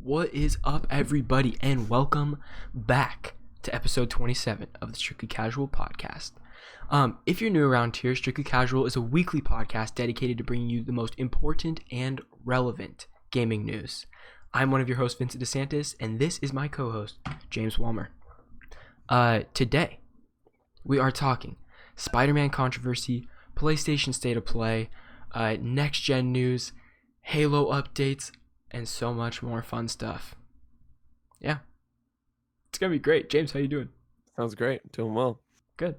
What is up, everybody, and welcome back to episode 27 of the Strictly Casual podcast. If you're new around here, Strictly Casual is a weekly podcast dedicated to bringing you the most important and relevant gaming news. I'm one of your hosts, Vincent DeSantis, and this is my co-host, James Walmer. Today, we are talking Spider-Man controversy, PlayStation State of Play, next-gen news, Halo updates, and so much more fun stuff. Yeah. It's going to be great. James, how you doing? Sounds great. Doing well. Good.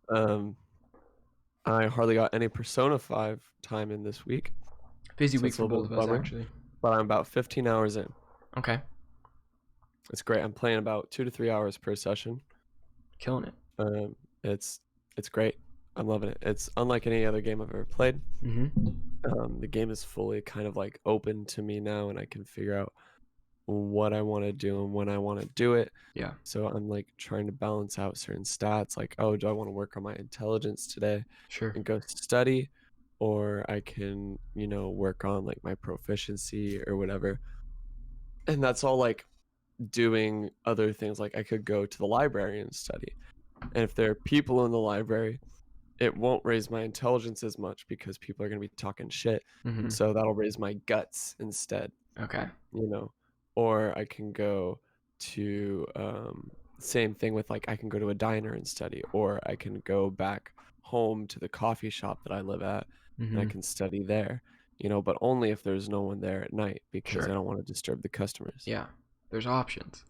I hardly got any Persona 5 time in this week. Busy So week it's for a little both of bit us, bummer. actually. But I'm about 15 hours in. Okay. It's great. I'm playing about 2 to 3 hours per session. Killing it. It's great. I'm loving it. It's unlike any other game I've ever played. Mm-hmm. The game is fully kind of like open to me now, and I can figure out what I want to do and when I want to do it. Yeah. So I'm like trying to balance out certain stats, like, oh, do I want to work on my intelligence today Sure. and go study, or I can, work on like my proficiency or whatever. And that's all like doing other things. Like I could go to the library and study. And if there are people in the library, it won't raise my intelligence as much because people are going to be talking shit. Mm-hmm. So that'll raise my guts instead, Okay. Or I can go to same thing with like I can go to a diner and study, or I can go back home to the coffee shop that I live at and I Mm-hmm. can study there, but only if there's no one there at night because Sure. I don't want to disturb the customers. Yeah. There's options.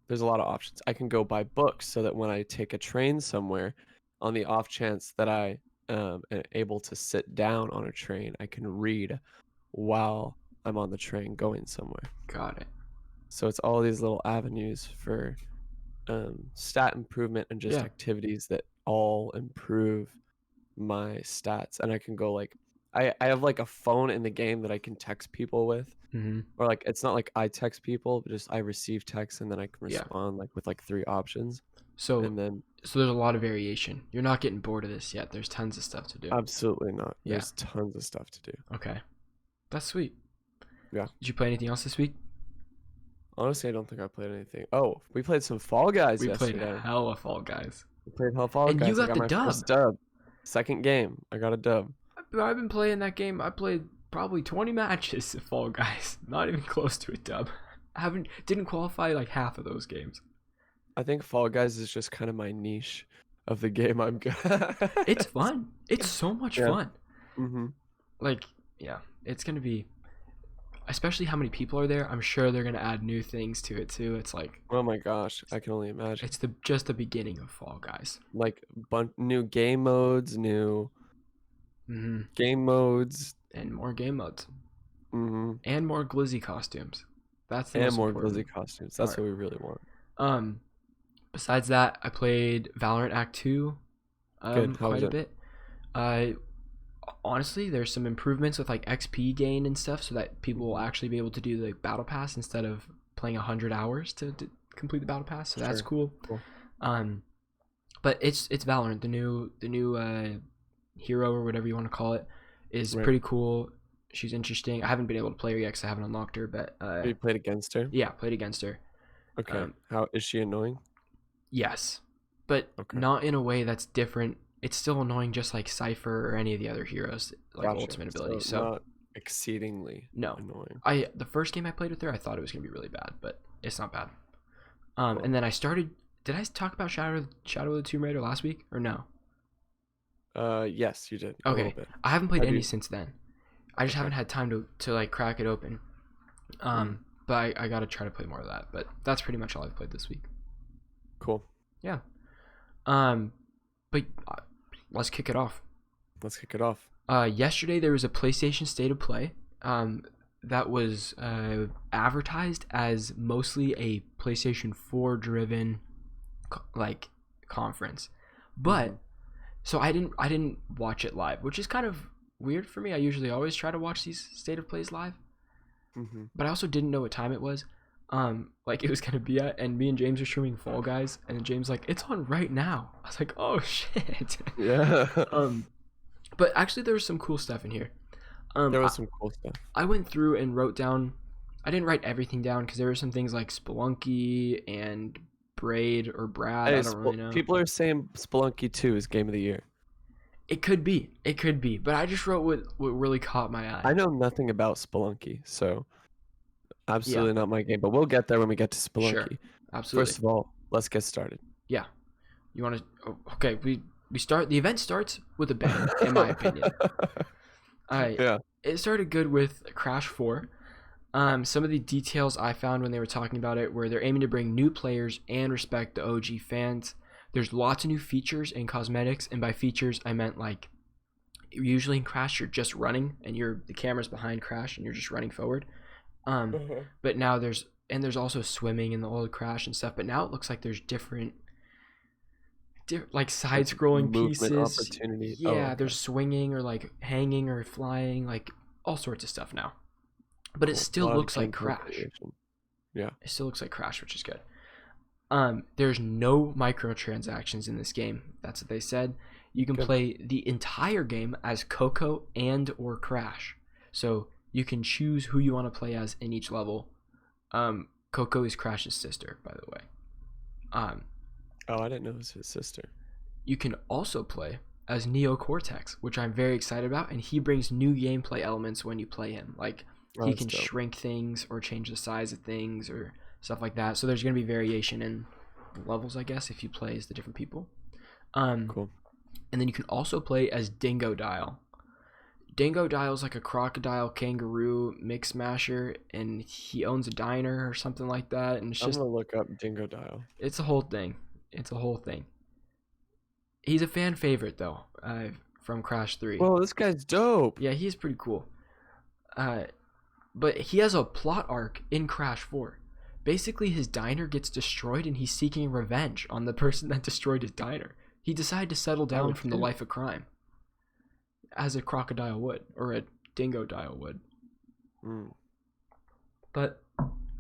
There's a lot of options. I can go buy books so that when I take a train somewhere, on the off chance that I am able to sit down on a train, I can read while I'm on the train going somewhere. Got it. So it's all these little avenues for stat improvement and just Yeah. activities that all improve my stats. And I can go like, I have like a phone in the game that I can text people with. Mm-hmm. Or like, it's not like I text people, but just I receive text and then I can Yeah. respond like with like 3 options. So And then there's a lot of variation. You're not getting bored of this yet. There's tons of stuff to do. absolutely not. Yeah. There's tons of stuff to do. Okay. That's sweet. Yeah. Did you play anything else this week? Honestly, I don't think I played anything. Oh, we played some Fall Guys We yesterday. played hella Fall Guys. We played Fall And Guys. you got I got the my dub. first dub. Second game, I got a dub. I've been playing that game. I played probably 20 matches of Fall Guys. Not even close to a dub. Didn't qualify like half of those games. I think Fall Guys is just kind of my niche of the game I'm good at. It's fun. It's so much Yeah. fun. Mm-hmm. Like, yeah, it's gonna be, especially how many people are there. I'm sure they're gonna add new things to it too. It's like Oh my gosh, I can only imagine. it's just the beginning of Fall Guys. Like new game modes, new Mm-hmm. game modes, And more game modes mm-hmm. and more Glizzy costumes. That's the and most more important. Glizzy costumes. That's part. what we really want. Besides that, I played Valorant Act 2 Good. How was quite a it? bit. Honestly, there's some improvements with like XP gain and stuff so that people will actually be able to do the battle pass instead of playing 100 hours to complete the battle pass. So that's Sure. cool. But it's Valorant, the new hero or whatever you want to call it is Right. pretty cool. She's interesting. I haven't been able to play her yet because I haven't unlocked her, but Have you played against her? yeah, played against her. Okay. How is she annoying? Yes, but Okay. not in a way that's different. It's still annoying, just like Cypher or any of the other heroes, like Gotcha. ultimate abilities. So not exceedingly no, annoying. the first game I played with her, I thought it was gonna be really bad, but it's not bad. Cool. And then I started. Did I talk about Shadow of the Tomb Raider last week or no? Yes, you did. A Okay. little bit. I haven't played Have any you- since then. I just Okay. haven't had time to like crack it open. But I gotta try to play more of that. But that's pretty much all I've played this week. Cool. But let's kick it off. Let's kick it off. Yesterday there was a PlayStation State of Play that was advertised as mostly a PlayStation 4 driven conference, but so I didn't watch it live, which is kind of weird for me. I usually always try to watch these State of Plays live, Mm-hmm. but I also didn't know what time it was. Like it was gonna be at, and me and James are streaming Fall Guys, and James like, it's on right now. I was like, oh shit. Yeah. But actually there was some cool stuff in here. There was some cool stuff. I went through and wrote down I didn't write everything down because there were some things like Spelunky and Braid or Brad. Hey, I don't really know. people are saying Spelunky 2 is game of the year. It could be. It could be. But I just wrote what really caught my eye. I know nothing about Spelunky, so absolutely Yeah. not my game. But we'll get there when we get to Spelunky. Sure. Absolutely. First of all, let's get started. Yeah. You want to? Okay. We start. The event starts with a bang, in my opinion. Yeah. It started good with Crash 4. Some of the details I found when they were talking about it were they're aiming to bring new players and respect the OG fans. There's lots of new features and cosmetics, and by features I meant like usually in Crash you're just running and the camera's behind Crash and you're just running forward. But now there's also swimming in the old Crash and stuff. But now it looks like there's different like side-scrolling pieces. Opportunity. Yeah, okay. There's swinging or like hanging or flying, like all sorts of stuff now. But it still looks like Crash. Yeah. It still looks like Crash, which is good. There's no microtransactions in this game. That's what they said. You can play the entire game as Coco and or Crash. So you can choose who you want to play as in each level. Coco is Crash's sister, by the way. Oh, I didn't know it was his sister. You can also play as Neo Cortex, which I'm very excited about, and he brings new gameplay elements when you play him. Like he can shrink things or change the size of things or stuff like that. So there's going to be variation in levels, I guess, if you play as the different people. Cool. And then you can also play as Dingodile. Dingodile is like a crocodile kangaroo mix masher, and he owns a diner or something like that. And it's I'm just gonna look up Dingodile. it's a whole thing. It's a whole thing. He's a fan favorite though, from Crash 3. Whoa, this guy's dope. Yeah, he's pretty cool. But he has a plot arc in Crash 4. Basically, his diner gets destroyed and he's seeking revenge on the person that destroyed his diner. He decided to settle down from the life of crime. As a crocodile would, or a dingodile would. But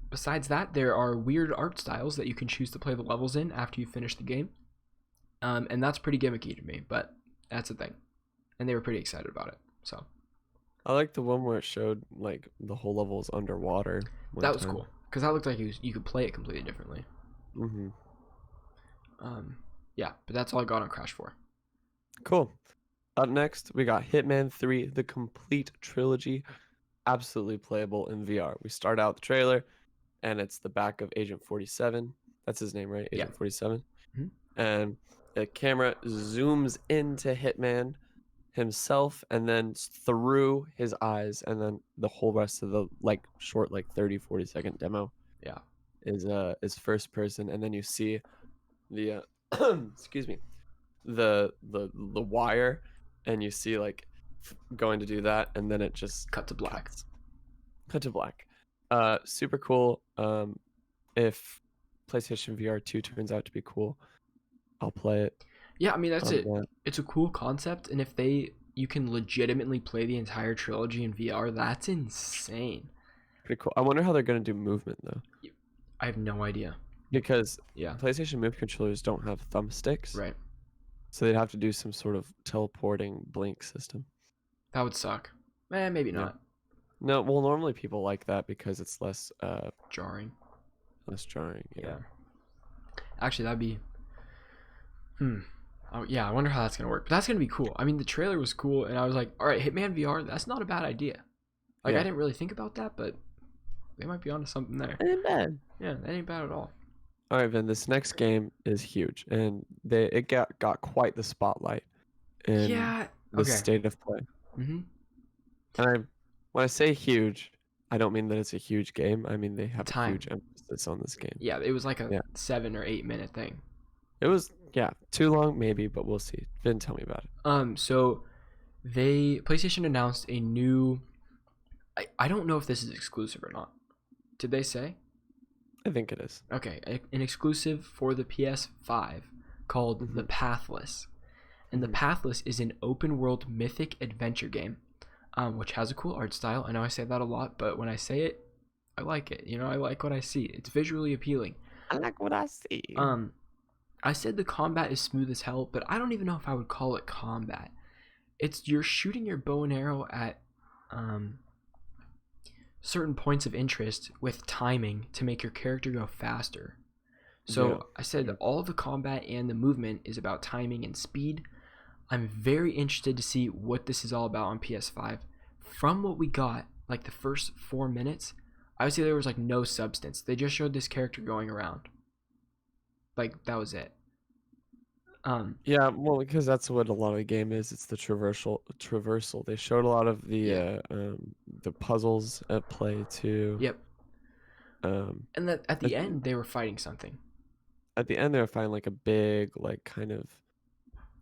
besides that, there are weird art styles that you can choose to play the levels in after you finish the game. And that's pretty gimmicky to me, but that's the thing. And they were pretty excited about it. So I like the one where it showed like the whole level is underwater. That was cool because that looked like you could play it completely differently. Yeah, but that's all I got on Crash 4. Cool. Up next, we got Hitman 3, the complete trilogy, absolutely playable in VR. We start out the trailer, and it's the back of Agent 47. That's his name, right? Agent 47. And the camera zooms into Hitman himself and then through his eyes, and then the whole rest of the like short 30-40 second demo is first person, and then you see the excuse me, the wire, and you see like going to do that, and then it just cut to black. Super cool. If PlayStation VR 2 turns out to be cool, I'll play it. Yeah, I mean that's it. It's a cool concept, and if you can legitimately play the entire trilogy in VR, that's insane. Pretty cool. I wonder how they're gonna do movement though. I have no idea. Because PlayStation Move controllers don't have thumbsticks. Right. So they'd have to do some sort of teleporting blink system. That would suck. Maybe not. No, well, normally people like that because it's less jarring. Less jarring, yeah. Actually, that'd be... Oh, yeah, I wonder how that's going to work. But that's going to be cool. I mean, the trailer was cool, and I was like, all right, Hitman VR, that's not a bad idea. I didn't really think about that, but they might be onto something there. That ain't bad. Yeah, that ain't bad at all. All right, Vin, this next game is huge, and it got quite the spotlight in the state of play. And when I say huge, I don't mean that it's a huge game. I mean they have a huge emphasis on this game. Yeah, it was like a 7 or 8 minute thing. It was, too long maybe, but we'll see. Vin, tell me about it. So PlayStation announced a new... I don't know if this is exclusive or not. Did they say? I think it is. Okay, an exclusive for the PS5 called The Pathless. And The Pathless is an open world mythic adventure game, which has a cool art style. I know I say that a lot, but when I say it, I like it. I like what I see. It's visually appealing. I like what I see. I said the combat is smooth as hell, but I don't even know if I would call it combat. You're shooting your bow and arrow at certain points of interest with timing to make your character go faster. So Yeah. I said that all the combat and the movement is about timing and speed. I'm very interested to see what this is all about on PS5. From what we got, like the first 4 minutes, I would say there was like no substance. They just showed this character going around. Like that was it. Yeah, well, because that's what a lot of the game is. It's the traversal. They showed a lot of Yeah. the puzzles at play too. Yep. Um, And that at at the end they were fighting something. the end there, I find like a big, like kind of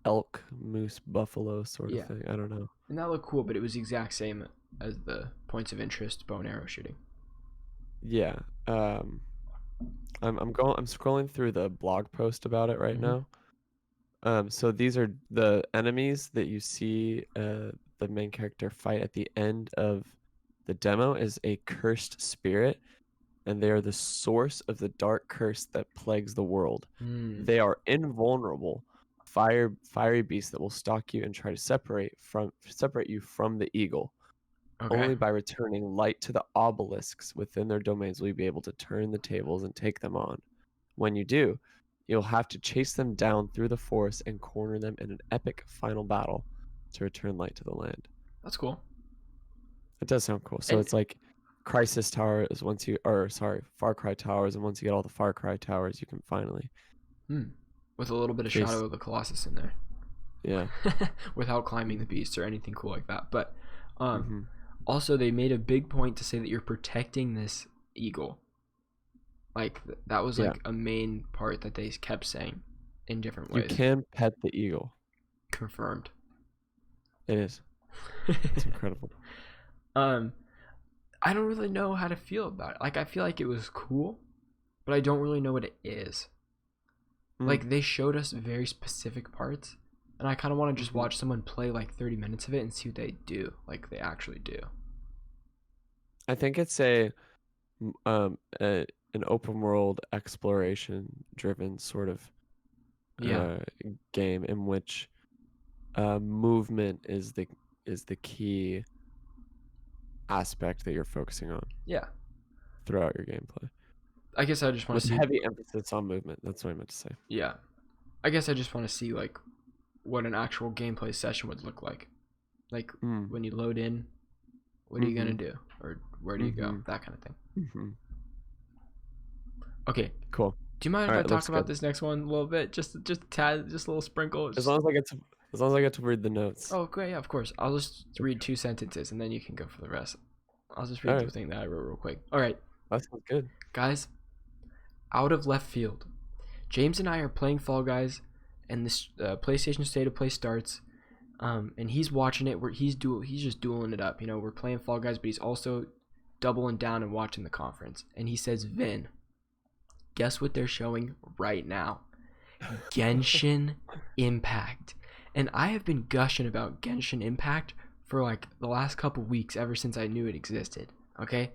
elk, moose, buffalo sort of Yeah. thing. I don't know. And that looked cool, but it was the exact same as the points of interest bow and arrow shooting. Yeah. I'm scrolling through the blog post about it right Mhm. now. So these are the enemies that you see the main character fight at the end of the demo is a cursed spirit, and they are the source of the dark curse that plagues the world. Mm. They are invulnerable, fiery beasts that will stalk you and try to separate you from the eagle. Okay. Only by returning light to the obelisks within their domains will you be able to turn the tables and take them on. When you do, you'll have to chase them down through the forest and corner them in an epic final battle to return light to the land. That's cool. It does sound cool. So And it's like Crisis Tower is Far Cry Towers, and once you get all the Far Cry Towers, you can finally, with a little bit of chase. Shadow of the Colossus in there. Yeah. Without climbing the beast or anything cool like that. But Mhm. also they made a big point to say that you're protecting this eagle. Like that was Yeah. like a main part that they kept saying in different You ways. can pet the eagle. Confirmed. It is. It's incredible. I don't really know how to feel about it. Like I feel like it was cool, but I don't really know what it is. Like they showed us very specific parts, and I kind of want to just Mhm. watch someone play like 30 minutes of it and see what they do. Like they actually do. I think it's an open world exploration driven sort of Yeah. game in which movement is the key aspect that you're focusing on Yeah. throughout your gameplay. I guess I just want With to see. heavy emphasis on movement. That's what I meant to say. Yeah. I guess I just want to see like what an actual gameplay session would look like. Like when you load in, what are you gonna do, or where do you go? That kind of thing. Mm-hmm. Okay. Cool. Do you mind if All I right, talk looks about good. this next one a little bit? Just a tad, just a little sprinkle. As long as I get to read the notes. Oh, great. Yeah, of course. I'll just read 2 sentences and then you can go for the rest. I'll just read All the right. thing that I wrote real quick. All right, That sounds good. guys. Out of left field, James and I are playing Fall Guys, and this PlayStation State of Play starts. And he's watching it. He's just dueling it up. You know, we're playing Fall Guys, but he's also doubling down and watching the conference. And he says, "Vin, guess what they're showing right now? Genshin Impact." And I have been gushing about Genshin Impact for like the last couple weeks, ever since I knew it existed. Okay.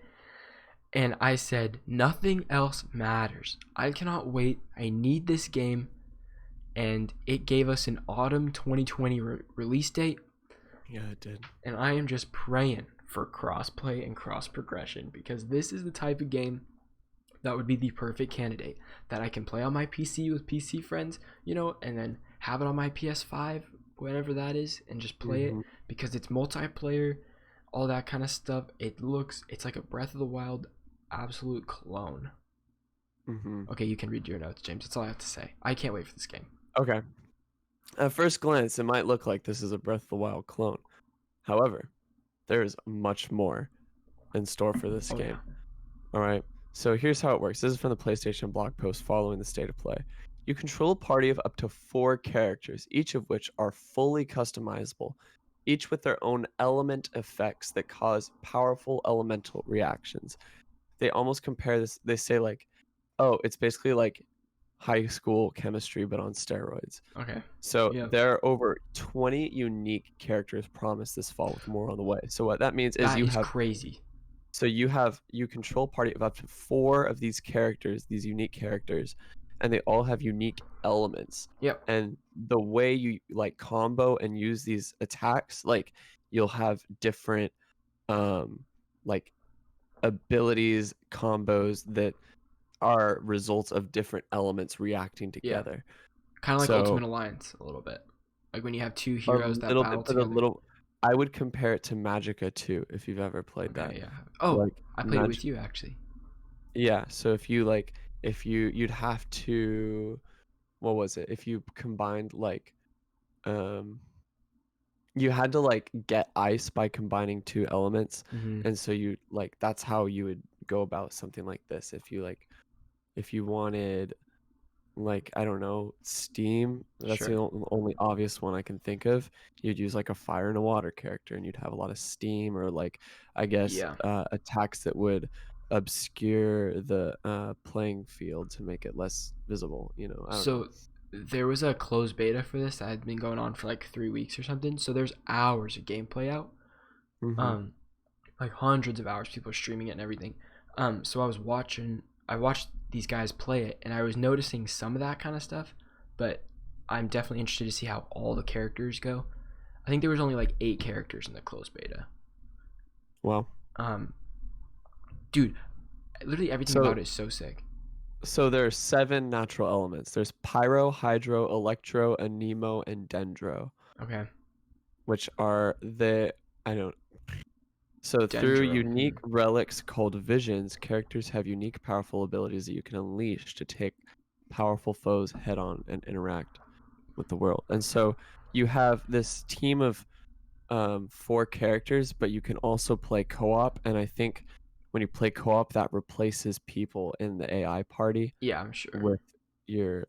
And I said, nothing else matters. I cannot wait. I need this game. And it gave us an autumn 2020 release date. Yeah, it did. And I am just praying for crossplay and cross progression, because this is the type of game that would be the perfect candidate that I can play on my PC with PC friends, you know, and then have it on my PS5, whatever that is, and just play it, because it's multiplayer, all that kind of stuff. It's like a Breath of the Wild absolute clone. Okay, you can read your notes, James. That's all I have to say. I can't wait for this game. Okay. At first glance, it might look like this is a Breath of the Wild clone. However, there is much more in store for this game. Yeah. All right. So here's how it works. This is from the PlayStation blog post following the state of play. You control a party of up to 4 characters, each of which are fully customizable, each with their own element effects that cause powerful elemental reactions. They almost compare this. They say like, oh, it's basically like high school chemistry, but on steroids. Okay. So Yeah. there are over 20 unique characters promised this fall, with more on the way. So what that means is That is crazy. So you control a party of up to 4 of these characters, these unique characters, and they all have unique elements. Yep. And the way you like combo and use these attacks, like you'll have different like abilities combos that are results of different elements reacting Yeah. together. Kind of like So Ultimate Alliance a little bit. Like when you have two heroes that little battle bit, but a together. little. I would compare it to Magicka 2 if you've ever played that. Okay, yeah. Oh, Like I played it with you actually. yeah. So if you like, if you'd have to, what was it? If you combined like, um, you had to like get ice by combining two elements, Mm-hmm. and so you like that's how you would go about something like this. If you like, if you wanted like I don't know, steam. That's the Sure. only obvious one I can think of. You'd use like a fire and a water character, and you'd have a lot of steam, or like I guess Yeah. attacks that would obscure the playing field to make it less visible. You know, I don't know. So there was a closed beta for this that had been going on for like 3 weeks or something. So there's hours of gameplay out. Hmm. Um, like hundreds of hours. People are streaming it and everything. So I watched these guys play it, and I was noticing some of that kind of stuff. But I'm definitely interested to see how all the characters go. I think there was only like 8 characters in the closed beta. Well, Um, dude, literally everything so about it is so sick. so there are 7 natural elements. There's pyro, hydro, electro, anemo, and dendro, Okay, which are the I don't. So through Dendro. unique relics called visions, characters have unique powerful abilities that you can unleash to take powerful foes head on and interact with the world. And so you have this team of 4 characters, but you can also play co-op. And I think when you play co-op, that replaces people in the AI party Yeah, I'm sure. with your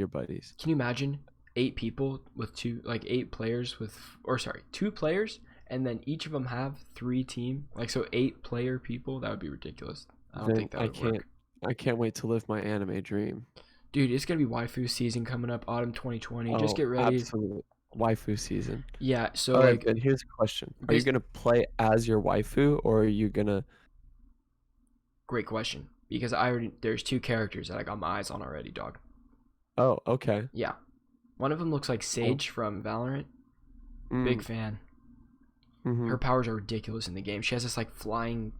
buddies. Can you imagine 8 people with two, like 8 players with, or sorry, 2 players, and then each of them have 3 team, like so 8 player people? That would be ridiculous. I don't Then think that would work. I can't wait to live my anime dream. Dude, it's gonna be waifu season coming up, autumn 2020. Just Oh, get ready. absolutely. Waifu season. Yeah. So All right, like, Ben, here's a question. Are you based, gonna play as your waifu, or are you gonna? great question because I already there's 2 characters that I got my eyes on already, dog. Oh, okay. Yeah. One of them looks like Cool. Sage from Valorant. Big Mm, fan. mm-hmm. Her powers are ridiculous in the game. She has this like flying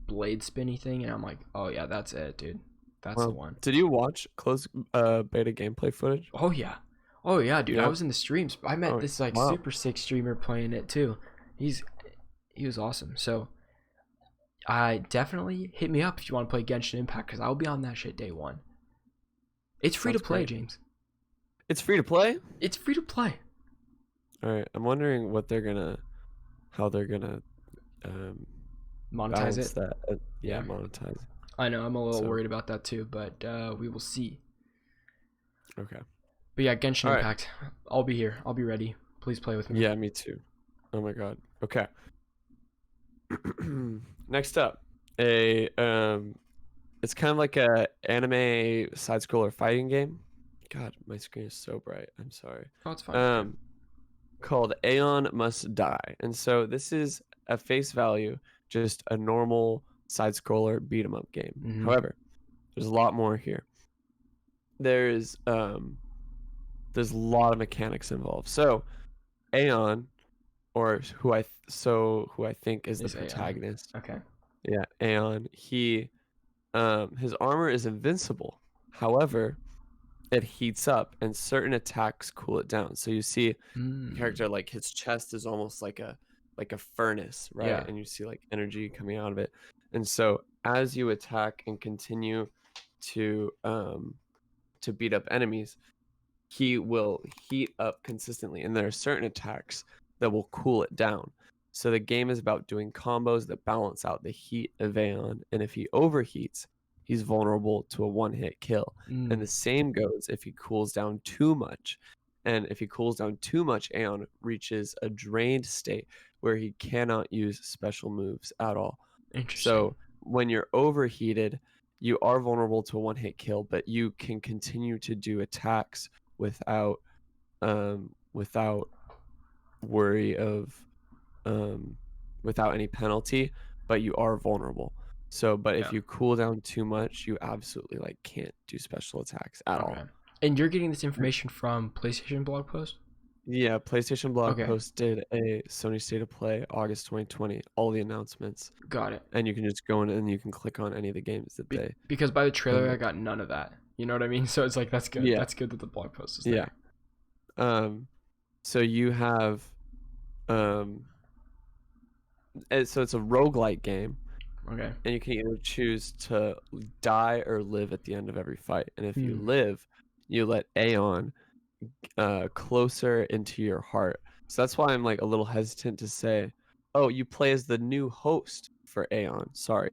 blade spinny thing, and I'm like, oh yeah, that's it, dude. That's the Well, one. did you watch closed beta gameplay footage? Oh yeah. Oh yeah, dude. I Yeah. was in the streams. I met Oh, this like wow. super sick streamer playing it too. He's he was awesome. So I definitely hit me up if you want to play Genshin Impact because I'll be on that shit day one. It's free to Sounds play, great. James. It's free to play. It's free to play. All right. I'm wondering how they're gonna um, Monetize balance it. that. Yeah, Yeah. monetize. I know. I'm a little So worried about that too, but we will see. okay. But yeah, Genshin All right. Impact. I'll be here. I'll be ready. Please play with me. Yeah, me too. Oh my god. Okay. Next up, it's kind of like a anime side scroller fighting game. God, my screen is so bright. I'm sorry. Oh, it's fine. Um, called Aeon Must Die, and so this is at face value just a normal side scroller beat 'em up game. Mhm. However, there's a lot more here. There's a lot of mechanics involved. So Aeon, or who I think is the Is Aeon. protagonist. Okay. Yeah, Aeon. His armor is invincible. However, it heats up and certain attacks cool it down. So you see the character like his chest is almost like a furnace, right? Yeah. And you see like energy coming out of it. And so as you attack and continue to beat up enemies, he will heat up consistently, and there are certain attacks that will cool it down. So the game is about doing combos that balance out the heat of Aeon, and if he overheats, he's vulnerable to a one-hit kill. And the same goes if he cools down too much. And if he cools down too much, Aeon reaches a drained state where he cannot use special moves at all. Interesting. So when you're overheated, you are vulnerable to a one-hit kill, but you can continue to do attacks without worry of without any penalty, but you are vulnerable. So, but if Yeah. you cool down too much, you absolutely like can't do special attacks at all. Okay. And you're getting this information from PlayStation blog post? Yeah, PlayStation blog Okay, post did a Sony State of Play August 2020, all the announcements, got it. and you can just go in and you can click on any of the games that they Because by the trailer, I announced. got none of that. You know what I mean? So it's like that's good. Yeah, That's good that the blog post is yeah. there. So you have um, so it's a roguelike game, Okay. and you can either choose to die or live at the end of every fight. And if you Hmm. live, you let Aeon closer into your heart. So that's why I'm like a little hesitant to say, oh, you play as the new host for Aeon. Sorry,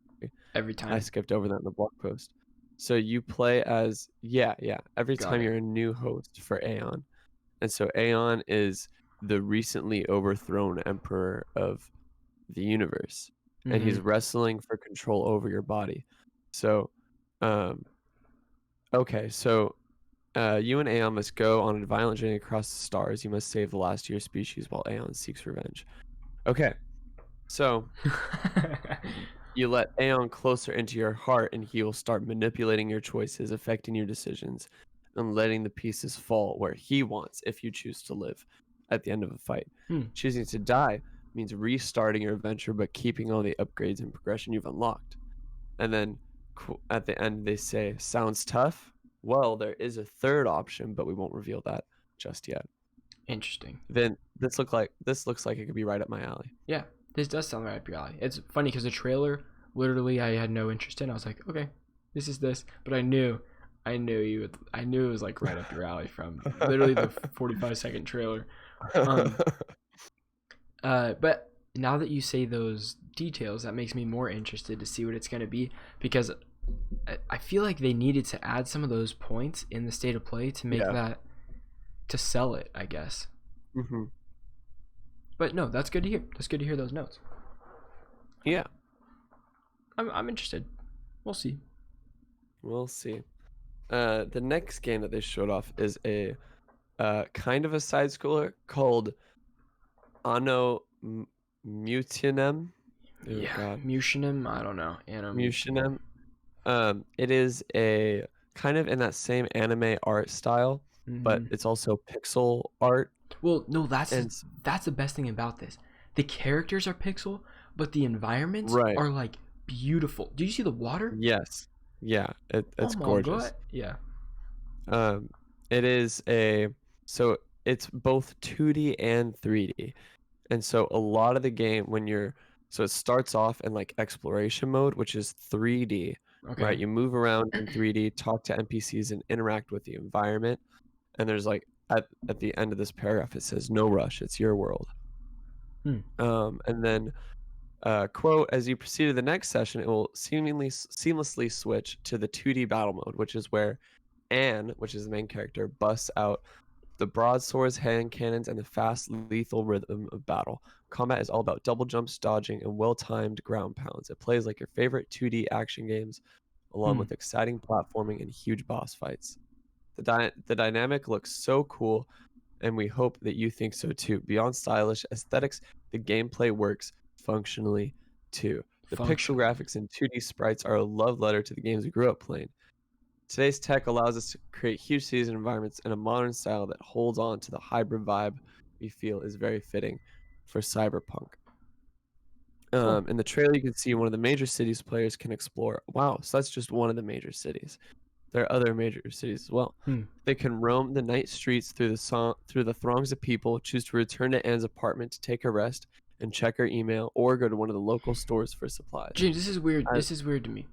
Every I time. skipped over that in the blog post. So you play as yeah. Every Got time it. you're a new host for Aeon. And so Aeon is the recently overthrown emperor of the universe, and Mm-hmm. he's wrestling for control over your body. So, um, okay, so you and Aeon must go on a violent journey across the stars. You must save the last of your species while Aeon seeks revenge. Okay, so you let Aeon closer into your heart, and he will start manipulating your choices, affecting your decisions, and letting the pieces fall where he wants if you choose to live at the end of a fight. Hmm. Choosing to die means restarting your adventure but keeping all the upgrades and progression you've unlocked. And then at the end, they say, sounds tough? Well, there is a third option, but we won't reveal that just yet. Interesting. Then this looks like it could be right up my alley. Yeah, this does sound right up your alley. It's funny because the trailer, literally, I had no interest in. I was like, okay, this is this, but I knew you. I knew it was like right up your alley from literally the 45-second trailer. Um, but now that you say those details, that makes me more interested to see what it's gonna be because I feel like they needed to add some of those points in the state of play to make Yeah. that to sell it, I guess. Hmm. But no, that's good to hear. That's good to hear those notes. Yeah, I'm interested. We'll see. we'll see. The next game that they showed off is a kind of a side scroller called Anno Mutinum. Oh Yeah, God, Mushinem, I don't know. Mutinum. It is a kind of in that same anime art style, but Mm-hmm. it's also pixel art. Well, no, And that's the best thing about this. The characters are pixel, but the environments right, are like beautiful. Do you see the water? yes, yeah, Oh it's my gorgeous. god. Yeah. Um, it is a so it's both 2D and 3D. And so a lot of the game when you're so it starts off in like exploration mode, which is 3D, Okay. right? You move around in 3D, talk to NPCs and interact with the environment. And there's like at the end of this paragraph it says no rush, it's your world. Hmm. And then quote, as you proceed to the next session, it will seamlessly switch to the 2D battle mode, which is where Anne, which is the main character, busts out the broadswords, hand cannons, and the fast, lethal rhythm of battle. Combat is all about double jumps, dodging, and well timed ground pounds. It plays like your favorite 2D action games, along Hmm. with exciting platforming and huge boss fights. The dynamic looks so cool, and we hope that you think so too. Beyond stylish aesthetics, the gameplay works functionally too. The pixel Functionally. graphics and 2D sprites are a love letter to the games we grew up playing. Today's tech allows us to create huge cities and environments in a modern style that holds on to the hybrid vibe we feel is very fitting for cyberpunk. Cool. In the trailer, you can see one of the major cities players can explore. Wow, so that's just one of the major cities. There are other major cities as well. Hmm. They can roam the night streets through the throngs of people, choose to return to Anne's apartment to take a rest and check her email, or go to one of the local stores for supplies. James, this is weird. I, This is weird to me.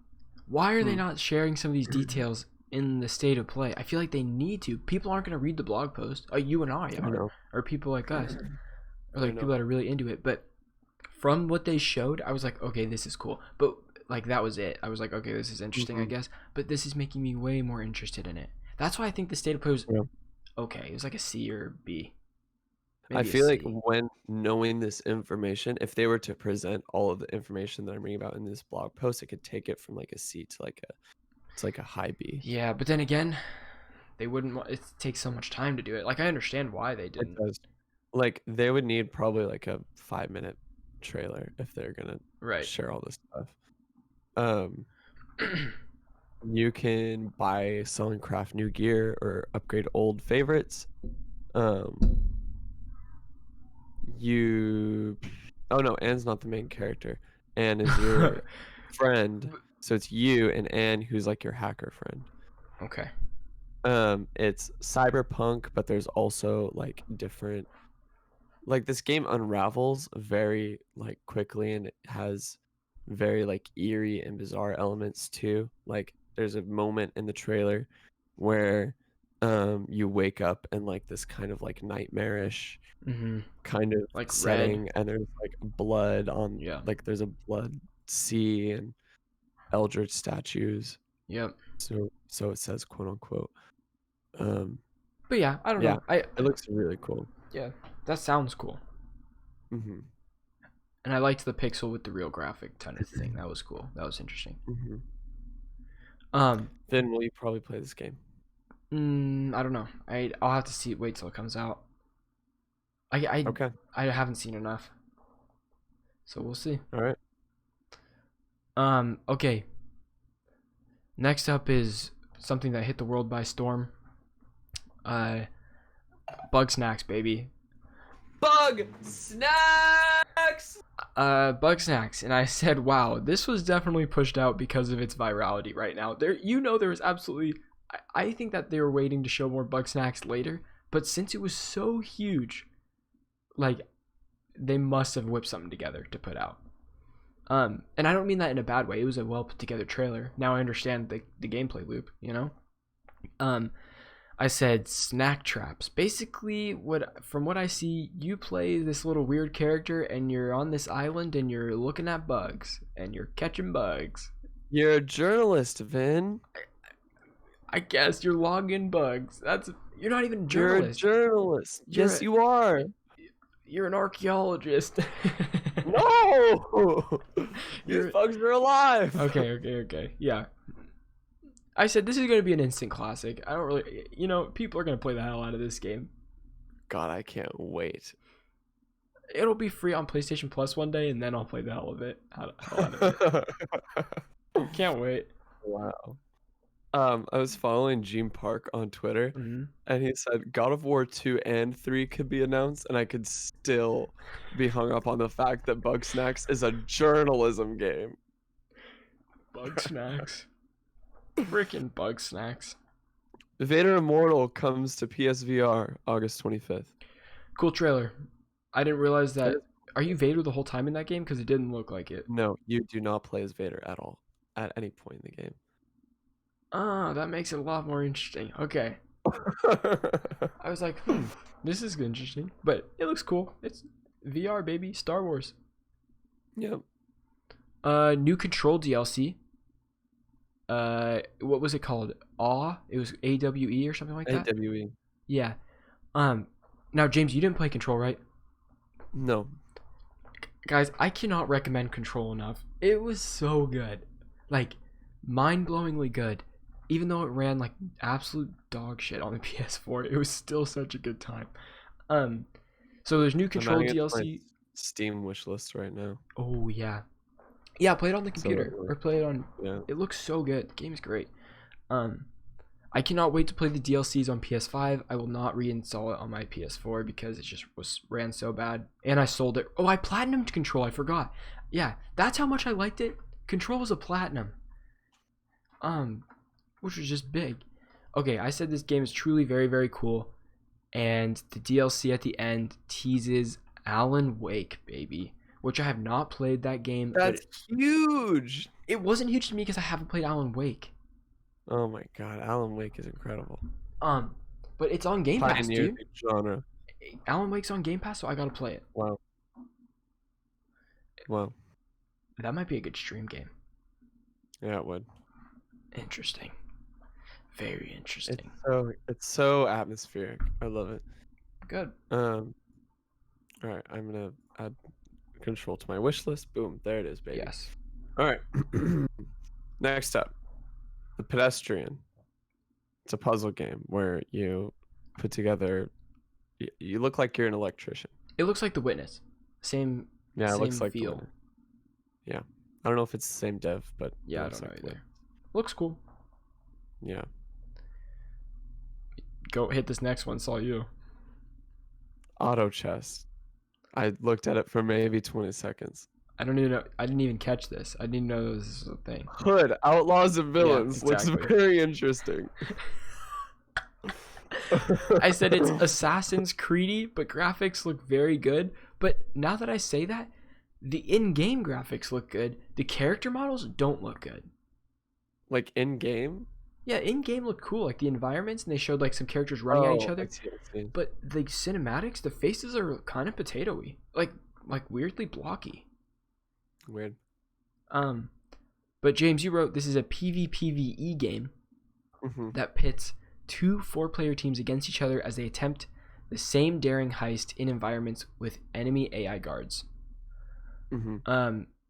Why are they hmm. not sharing some of these details in the state of play? I feel like they need to. People aren't going to read the blog post. You and I I know. or people like us, or I like know. people that are really into it. But from what they showed, I was like, okay, this is cool. But like that was it. I was like, okay, this is interesting, I Mhm. guess. But this is making me way more interested in it. That's why I think the state of play was Yeah. okay. It was like a C or B, I maybe a feel like C. when knowing this information, if they were to present all of the information that I'm reading about in this blog post, it could take it from like a C to like a high B. Yeah, but then again, they wouldn't. It takes so much time to do it. Like I understand why they It didn't. does. Like they would need probably like a 5 minute trailer if they're gonna Right. share all this stuff. Um, you can buy, sell, and craft new gear or upgrade old favorites. Um, you. Oh no, Anne's not the main character. Anne is your friend. So it's you and Anne, who's like your hacker friend. Okay. It's cyberpunk, but there's also like different. Like this game unravels very like quickly, and it has very like eerie and bizarre elements too. Like there's a moment in the trailer where you wake up in like this kind of like nightmarish Mm-hmm. kind of Like red. setting, and there's like blood on Yeah. like there's a blood sea and eldritch statues. Yep. So it says, quote unquote. Um But yeah, I don't yeah, know. it looks really cool. Yeah, that sounds cool. Mm-hmm. And I liked the pixel with the real graphic kind of thing. That was cool. That was interesting. Mm-hmm. Um, Then will you probably play this game? I don't know. I'll have to see. Wait till it comes out. Okay. I haven't seen enough, so we'll see. All right. Okay. Next up is something that hit the world by storm. Bug Snacks, baby. Bug Snacks. Bug Snacks, and I said, wow, this was definitely pushed out because of its virality right now. There was absolutely. I think that they were waiting to show more Bug Snacks later, but since it was so huge, like, they must have whipped something together to put out. And I don't mean that in a bad way. It was a well put together trailer. Now I understand the gameplay loop, you know? I said snack traps. Basically, from what I see, you play this little weird character and you're on this island and you're looking at bugs and you're catching bugs. You're a journalist, Vin. I guess you're logging bugs. You're not even a You're a journalist. journalist. Yes, you are. You're an archaeologist. No! These bugs are alive. Okay. Yeah. I said this is going to be an instant classic. I don't really, people are going to play the hell out of this game. God, I can't wait. It'll be free on PlayStation Plus one day, and then I'll play the hell out of it. Can't wait. Wow. I was following Gene Park on Twitter, Mm-hmm. and he said God of War 2 and 3 could be announced, and I could still be hung up on the fact that Bug Snacks is a journalism game. Bug Snacks. Freaking Bug Snacks. Vader Immortal comes to PSVR August 25th. Cool trailer. I didn't realize that. Are you Vader the whole time in that game? Because it didn't look like it. No, you do not play as Vader at all, at any point in the game. That makes it a lot more interesting. Okay. I was like, this is interesting. But it looks cool. It's VR, baby. Star Wars. Yep. New Control DLC. What was it called? Awe? It was AWE or something like that? AWE. Yeah. Now, James, you didn't play Control, right? No. Guys, I cannot recommend Control enough. It was so good. Like, mind-blowingly good. Even though it ran like absolute dog shit on the PS4, it was still such a good time. So there's new Control DLC. Steam wishlist right now. Oh yeah, play it on the computer or play it on. Yeah. It looks so good. The game is great. I cannot wait to play the DLCs on PS5. I will not reinstall it on my PS4 because it just ran so bad. And I sold it. Oh, I platinumed Control. I forgot. Yeah, that's how much I liked it. Control was a platinum. Which was just big. Okay, I said this game is truly very, very cool. And the DLC at the end teases Alan Wake, baby. Which I have not played that game. That's huge. It wasn't huge to me because I haven't played Alan Wake. Oh my god, Alan Wake is incredible. But it's on Game Pass, dude. Genre. Alan Wake's on Game Pass, so I gotta play it. Wow. That might be a good stream game. Yeah, it would. Interesting. Very interesting. It's so atmospheric. I love it. Good. All right, I'm gonna add Control to my wish list. Boom, there it is, baby. Yes. All right. Next up, The Pedestrian. It's a puzzle game where you put together. You look like you're an electrician. It looks like The Witness. Same. Yeah, it looks like feel. The Witness. Yeah, I don't know if it's the same dev, but yeah, I don't know either. Looks cool. Yeah. Go hit this next one. It's all you. Auto Chess. I looked at it for maybe 20 seconds. I don't even know. I didn't even catch this. I didn't know this was a thing. Hood, Outlaws and Villains looks exactly. very interesting. I said it's Assassin's Creedy, but graphics look very good. But now that I say that, the in-game graphics look good. The character models don't look good. Like in game? Yeah, in-game look cool, like the environments, and they showed like some characters running at each other. I see. But the cinematics, the faces are kind of potatoey, like weirdly blocky. Weird. But James, you wrote this is a PvPvE game that pits 2 4-player teams against each other as they attempt the same daring heist in environments with enemy AI guards.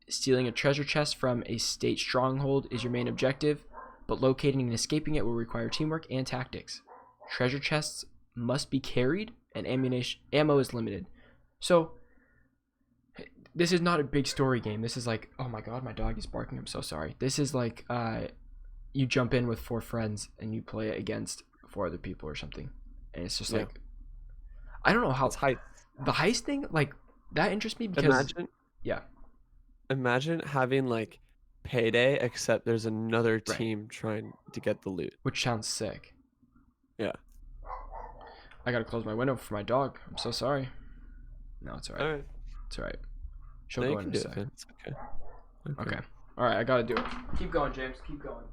Stealing a treasure chest from a state stronghold is your main objective, but locating and escaping it will require teamwork and tactics. Treasure chests must be carried, and ammo is limited. So, this is not a big story game. This is like, oh my god, my dog is barking. I'm so sorry. This is like, you jump in with 4 friends and you play it against 4 other people or something, and it's just like, I don't know how it's heist. The heist thing, like, that interests me because imagine having like Payday, except there's another team trying to get the loot, which sounds sick. Yeah. I gotta close my window for my dog. I'm so sorry. No, it's alright. Alright. It's alright. She'll go in a sec. It's Okay. Alright, I gotta do it. Keep going, James. Keep going.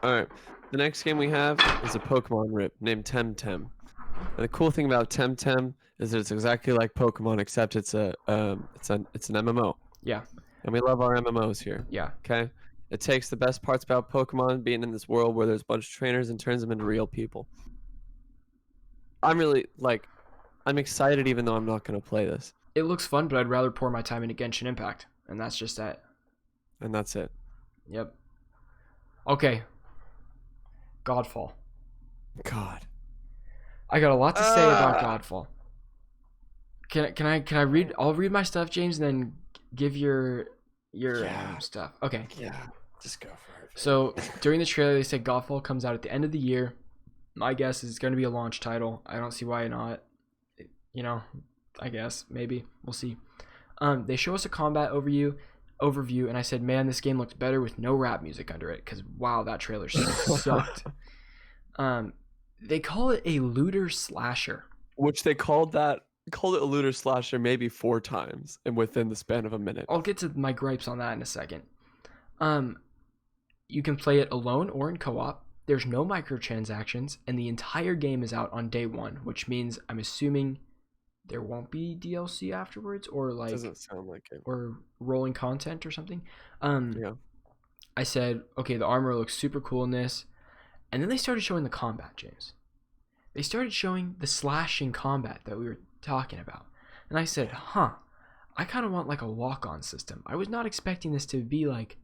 Alright. The next game we have is a Pokemon rip named Temtem. And the cool thing about Temtem is that it's exactly like Pokemon, except it's an MMO. Yeah. And we love our MMOs here. Yeah. Okay? It takes the best parts about Pokemon being in this world where there's a bunch of trainers and turns them into real people. I'm excited even though I'm not going to play this. It looks fun, but I'd rather pour my time into Genshin Impact. And that's just that. And that's it. Yep. Okay. Godfall. God. I got a lot to say about Godfall. Can I read? I'll read my stuff, James, and then give your stuff. Okay. Yeah. Just go for it. So during the trailer, they said Godfall comes out at the end of the year. My guess is it's going to be a launch title. I don't see why not. You know, I guess maybe we'll see. They show us a combat overview, and I said, man, this game looked better with no rap music under it. Because wow, that trailer sucked. They call it a looter slasher, which they called it a looter slasher maybe 4 times and within the span of a minute. I'll get to my gripes on that in a second. You can play it alone or in co-op. There's no microtransactions, and the entire game is out on day 1, which means I'm assuming there won't be DLC afterwards, or like doesn't sound like it, or rolling content or something. Yeah. I said, okay, the armor looks super cool in this, and then they started showing the combat, James. They started showing the slashing combat that we were talking about, and I said, I kind of want like a lock-on system. I was not expecting this to be like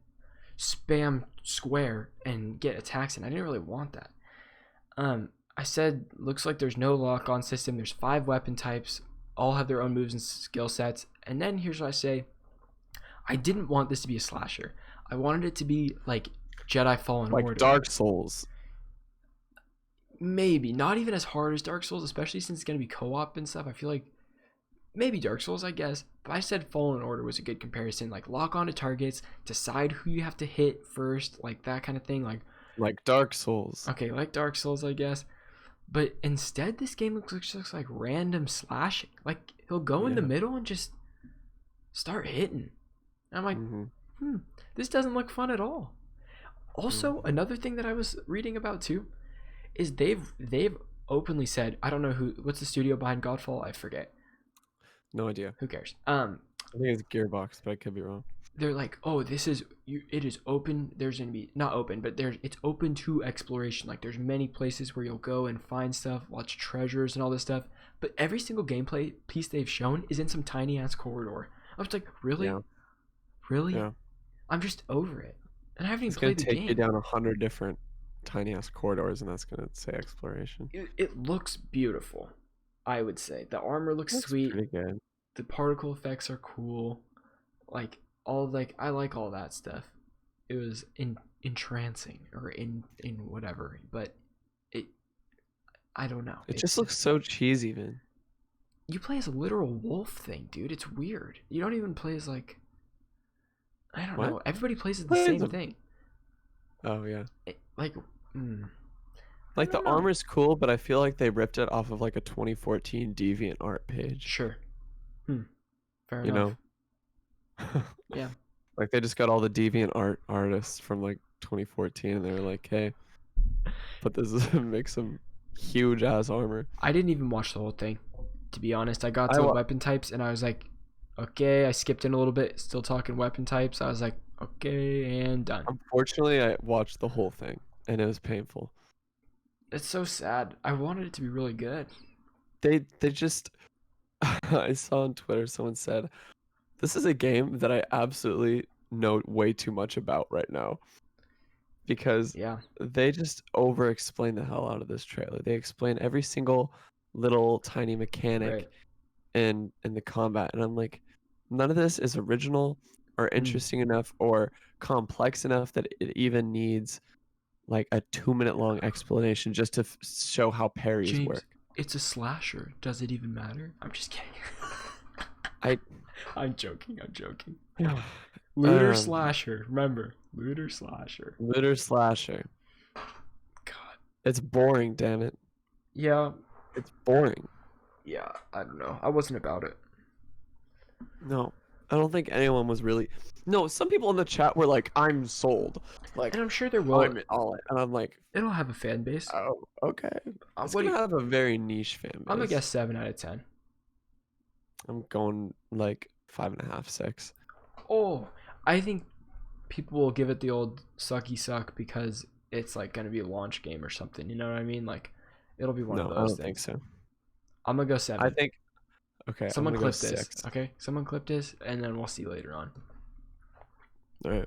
spam square and get attacks, and I didn't really want that. I said, looks like there's no lock-on system. There's 5 weapon types, all have their own moves and skill sets. And then here's what I say. I didn't want this to be a slasher. I wanted it to be like Jedi Fallen Order. Like Dark Souls. Maybe. Not even as hard as Dark Souls, especially since it's going to be co-op and stuff. I feel like maybe Dark Souls, I guess. But I said Fallen Order was a good comparison. Like lock on to targets, decide who you have to hit first, like that kind of thing. Like Dark Souls. Okay, like Dark Souls, I guess. But instead, this game looks like random slashing. Like he'll go in the middle and just start hitting. And I'm like, this doesn't look fun at all. Also, another thing that I was reading about too is they've openly said, I don't know what's the studio behind Godfall, I forget. No idea. Who cares? I think it's Gearbox, but I could be wrong. They're like, oh, it is open. There's gonna be not open, but it's open to exploration. Like there's many places where you'll go and find stuff, watch treasures and all this stuff. But every single gameplay piece they've shown is in some tiny ass corridor. I was like, really? Yeah. Really? Yeah. I'm just over it. And I haven't even It's gonna played the game. take you down 100 different tiny ass corridors, and that's gonna say exploration. It looks beautiful, I would say. The armor looks sweet. Pretty good. The particle effects are cool. Like I like all that stuff. It was entrancing or in whatever, but I don't know. It just looks so cheesy, man. you play as a literal wolf thing, dude. It's weird. You don't even play as like, I don't What? know. Everybody plays as the Play as same a- thing. Oh yeah. Like, I Like the don't know. armor's cool, but I feel like they ripped it off of like a 2014 DeviantArt page. Sure. Fair You enough. know? Yeah. Like they just got all the DeviantArt artists from like 2014, and they were like, "Hey, but this is make some huge ass armor." I didn't even watch the whole thing, to be honest. I got I to wa- weapon types and I was like, okay. I skipped in a little bit, still talking weapon types. I was like, okay, and done. Unfortunately, I watched the whole thing, and it was painful. It's so sad. I wanted it to be really good. They just I saw on Twitter someone said, "This is a game that I absolutely know way too much about right now." Because Yeah. they just over explain the hell out of this trailer. They explain every single little tiny mechanic Right. in the combat, and I'm like, none of this is original or interesting enough or complex enough that it even needs like a 2-minute long explanation just to show how parries James, work. it's a slasher. Does it even matter? I'm just kidding. I- I'm joking. I'm joking. Looter Um, slasher. Remember, looter slasher. Looter slasher. God. It's boring, damn it. Yeah. It's boring. Yeah. I don't know. I wasn't about it. No, I don't think anyone was really. No, some people in the chat were like, "I'm sold." Like, And I'm sure there will. I'm all in. And I'm like, It'll have a fan base. oh, okay. It's What do gonna you- have a very niche fan base. I'm gonna guess 7 out of 10. I'm going like 5.5, 6. Oh, I think people will give it the old sucky suck because it's like gonna be a launch game or something. You know what I mean? Like, it'll be one No, of I those don't think things. so. I'm gonna go 7. I think. Okay, Someone I'm gonna clip go this. 6. Okay, someone clip this, and then we'll see later on. All right.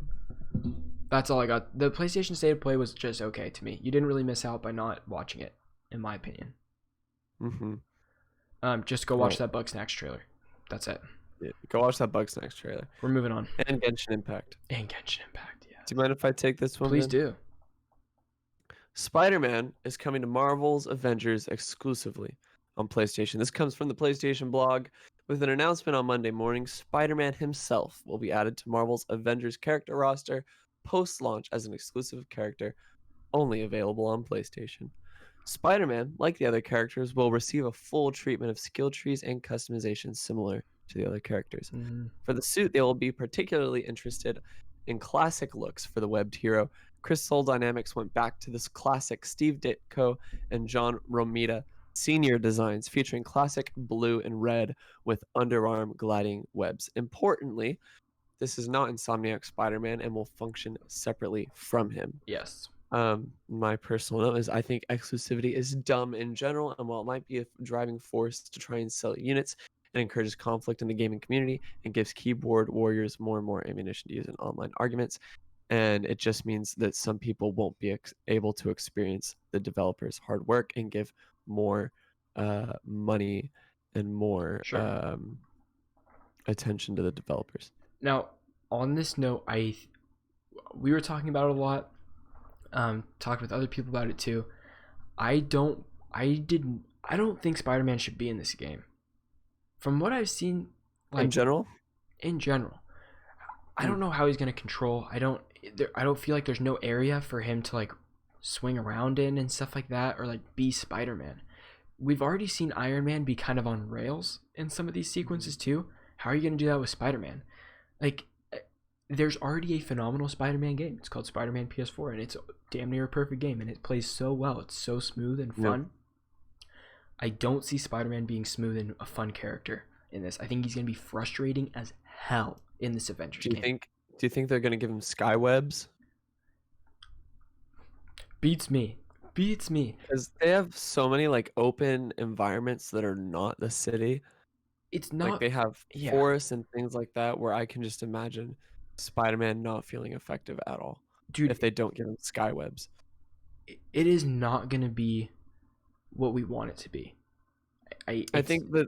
That's all I got. The PlayStation State of Play was just okay to me. You didn't really miss out by not watching it, in my opinion. Just go watch that Bugsnax trailer. That's it. Yeah, go watch that Bugsnax trailer. We're moving on. And Genshin Impact. And Genshin Impact, yeah. Do you mind if I take this one? Please then? do. Spider-Man is coming to Marvel's Avengers exclusively on PlayStation. This comes from the PlayStation blog. With an announcement on Monday morning, Spider-Man himself will be added to Marvel's Avengers character roster post-launch as an exclusive character only available on PlayStation. Spider-Man, like the other characters, will receive a full treatment of skill trees and customization similar to the other characters. For the suit, they will be particularly interested in classic looks for the webbed hero. Crystal Dynamics went back to this classic Steve Ditko and John Romita senior designs featuring classic blue and red with underarm gliding webs. Importantly, this is not Insomniac Spider-Man and will function separately from him. Yes. My personal note is I think exclusivity is dumb in general, and while it might be a driving force to try and sell units, it encourages conflict in the gaming community and gives keyboard warriors more and more ammunition to use in online arguments. And it just means that some people won't be able to experience the developers' hard work and give more money and more Sure. attention to the developers. Now, on this note, we were talking about it a lot. Talked with other people about it too. I don't think Spider-Man should be in this game. From what I've seen, like in general, I don't know how he's gonna control. I don't feel like there's no area for him to like swing around in and stuff like that, or like be Spider-Man. We've already seen Iron Man be kind of on rails in some of these sequences too. How are you gonna do that with Spider-Man? Like, there's already a phenomenal Spider-Man game. It's called Spider-Man PS4, and it's damn near a perfect game, and it plays so well. It's so smooth and fun. I don't see Spider-Man being smooth and a fun character in this. I think he's gonna be frustrating as hell in this Avengers game. Do you think they're gonna give him skywebs? Beats me. Because they have so many like open environments that are not the city. It's not Like they have forests and things like that where I can just imagine Spider-Man not feeling effective at all. Dude, if they don't give him skywebs. It is not gonna be what we want it to be. I think that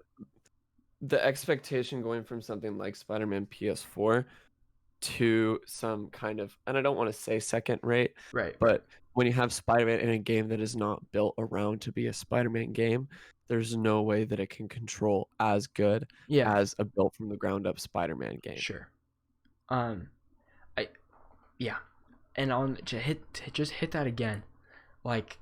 the expectation going from something like Spider-Man PS4 to some kind of, and I don't want to say second rate, right, but when you have Spider-Man in a game that is not built around to be a Spider-Man game, there's no way that it can control as good Yeah, as a built from the ground up Spider-Man game. sure. Um, I yeah, and on to just hit that again, like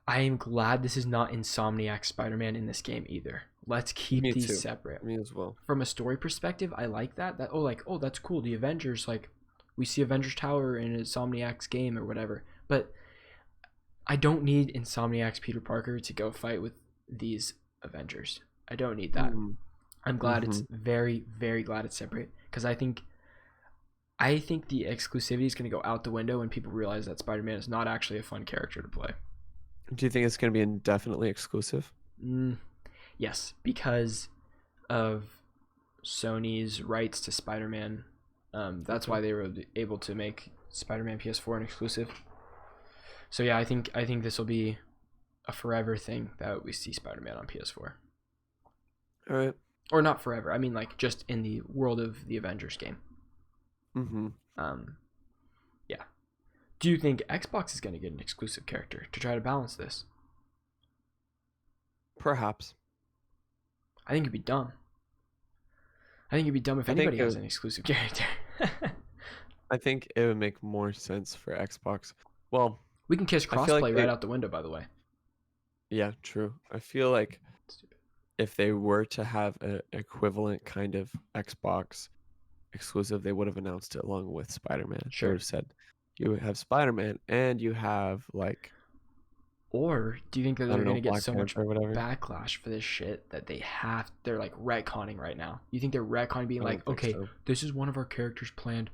I am glad this is not Insomniac Spider-Man in this game either. Let's keep Me these too. separate. Me as well. From a story perspective, I like that. Oh, that's cool. The Avengers, like, we see Avengers Tower in Insomniac's game or whatever. But I don't need Insomniac's Peter Parker to go fight with these Avengers. I don't need that. Mhm. I'm glad it's very, very glad it's separate because I think the exclusivity is going to go out the window when people realize that Spider-Man is not actually a fun character to play. Do you think it's going to be indefinitely exclusive? Yes, because of Sony's rights to Spider-Man. That's why they were able to make Spider-Man PS4 an exclusive. So yeah, I think this will be a forever thing that we see Spider-Man on PS4. All right. Or not forever. I mean, like, just in the world of the Avengers game. Mm-hmm. Yeah. Do you think Xbox is going to get an exclusive character to try to balance this? Perhaps. I think it'd be dumb. I think it'd be dumb if anybody has an exclusive character. I think it would make more sense for Xbox. Well, we can kiss I feel crossplay like right out the window, by the way. yeah, true. I feel like if they were to have an equivalent kind of Xbox exclusive, they would have announced it along with Spider-Man. Sure. They would have said, you have Spider-Man and you have like. Or do you think that they're going to get so much or whatever backlash for this shit that they're like retconning right now? You think they're retconning being like, okay, this is one of our characters planned.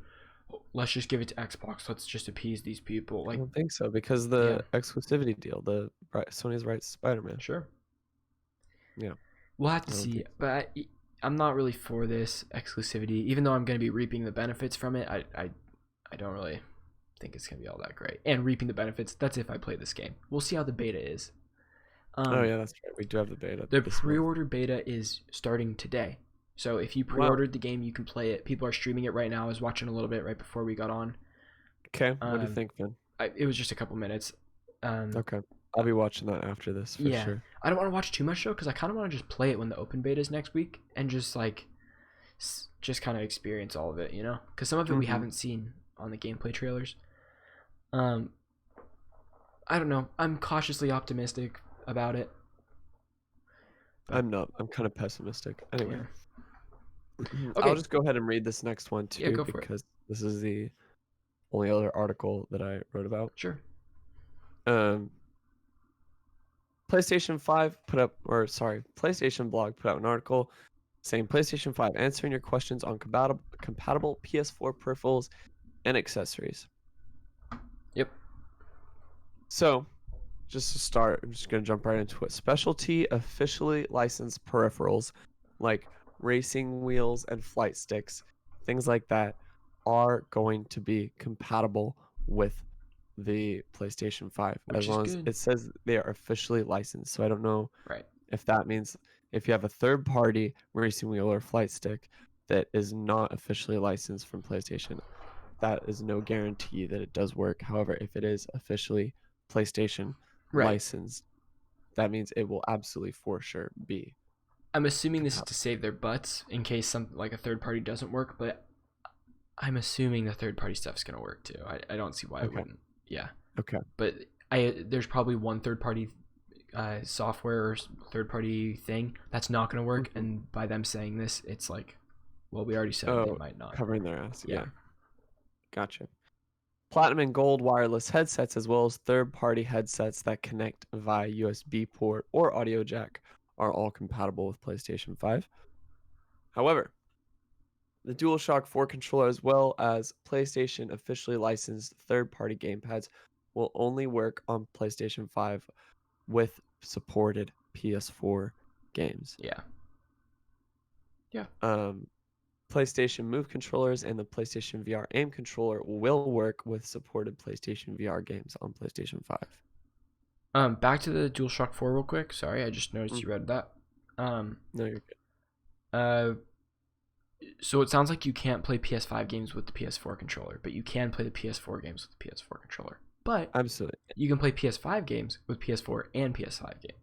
Let's just give it to Xbox. Let's just appease these people. Like, I don't think so because the exclusivity deal, Sony's rights to Spider-Man. Sure. Yeah. We'll have to see. But I'm not really for this exclusivity, even though I'm going to be reaping the benefits from it. I don't really think it's going to be all that great. And reaping the benefits, that's if I play this game. We'll see how the beta is. Oh yeah, that's right. We do have the beta. The pre-order beta is starting today. So if you pre-ordered the game, you can play it. People are streaming it right now. I was watching a little bit right before we got on. Okay. What do you think, Finn? It was just a couple minutes. Okay. I'll be watching that after this for sure. I don't want to watch too much though because I kind of want to just play it when the open beta is next week and just kind of experience all of it, you know? Because some of it we haven't seen on the gameplay trailers. I don't know. I'm cautiously optimistic about it. I'm not. I'm kind of pessimistic. Anyway. Yeah. Okay. I'll just go ahead and read this next one too, go for because this is the only other article that I wrote about. Sure. PlayStation Blog put out an article saying PlayStation 5 answering your questions on compatible PS4 peripherals and accessories. Yep. So, just to start, I'm just going to jump right into it. Specialty officially licensed peripherals like racing wheels and flight sticks, things like that, are going to be compatible with the PlayStation 5 as long as it says they are officially licensed. So I don't know if that means if you have a third-party racing wheel or flight stick that is not officially licensed from PlayStation, that is no guarantee that it does work. However, if it is officially PlayStation licensed, that means it will absolutely for sure be. I'm assuming this is to save their butts in case something like a third party doesn't work, but I'm assuming the third party stuff's gonna work too. I don't see why it wouldn't. Yeah. Okay. But there's probably one third party software or third party thing that's not gonna work, and by them saying this, it's like, well, we already said they might not. Covering their ass. Yeah. Gotcha. Platinum and gold wireless headsets, as well as third-party headsets that connect via USB port or audio jack, are all compatible with PlayStation 5. However, the DualShock 4 controller, as well as PlayStation officially licensed third-party gamepads, will only work on PlayStation 5 with supported PS4 games. Yeah. PlayStation Move controllers and the PlayStation VR Aim controller will work with supported PlayStation VR games on PlayStation 5. Back to the DualShock 4 real quick. Sorry, I just noticed you read that. No, you're good. So it sounds like you can't play PS5 games with the PS4 controller, but you can play the PS4 games with the PS4 controller. But absolutely, you can play PS5 games with PS4 and PS5 games.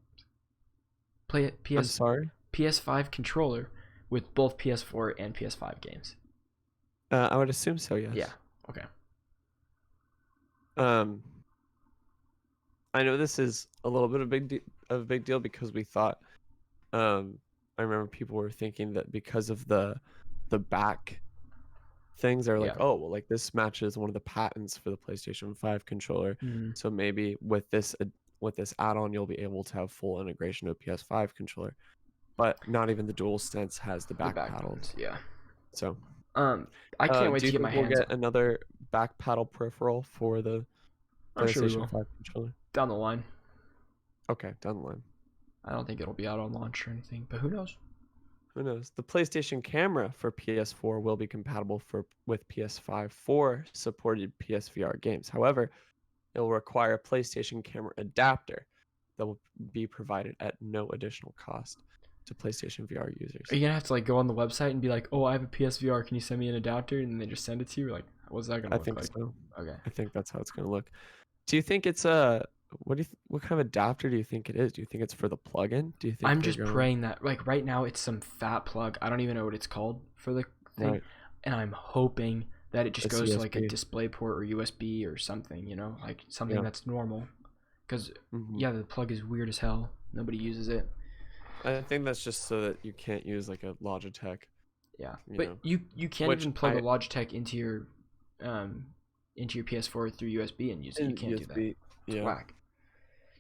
Play I'm sorry. PS5 controller with both PS4 and PS5 games. I would assume so. Yes. Yeah. Okay. Um, I know this is a little bit of a big deal because we thought. I remember people were thinking that because of the back things, they're like, Yeah. oh, well, like this matches one of the patents for the PlayStation 5 controller. Mhm. So maybe with this add-on, you'll be able to have full integration of PS5 controller. But not even the DualSense has the The back back paddles. buttons. Yeah. So I can't wait do to you get my think we'll hands get on. another back paddle peripheral for the I'm sure we PlayStation will 5 controller? down the line. Okay, down the line. I don't think it'll be out on launch or anything, but who knows? Who knows? The PlayStation camera for PS4 will be compatible with PS5 for supported PSVR games. However, it will require a PlayStation camera adapter that will be provided at no additional cost to PlayStation VR users. Are you gonna have to like go on the website and be like, "Oh, I have a PSVR. Can you send me an adapter?" And they just send it to you? Like, what's that gonna I look think like? so. Okay. I think that's how it's going to look. Do you think it's what kind of adapter do you think it is? Do you think it's for the plug-in? Do you think I'm they're just going praying that like right now it's some fat plug. I don't even know what it's called for the thing, right? and I'm hoping that it just It's goes to like a USB. display port or USB or something. You know, like something Yeah. that's normal. Because Mhm. yeah, the plug is weird as hell. Nobody uses it. I think that's just so that you can't use like a Logitech. Yeah, You but know, you can't which even plug a Logitech into your PS4 through USB and use it. You in can't do that. USB. It's Yeah. whack.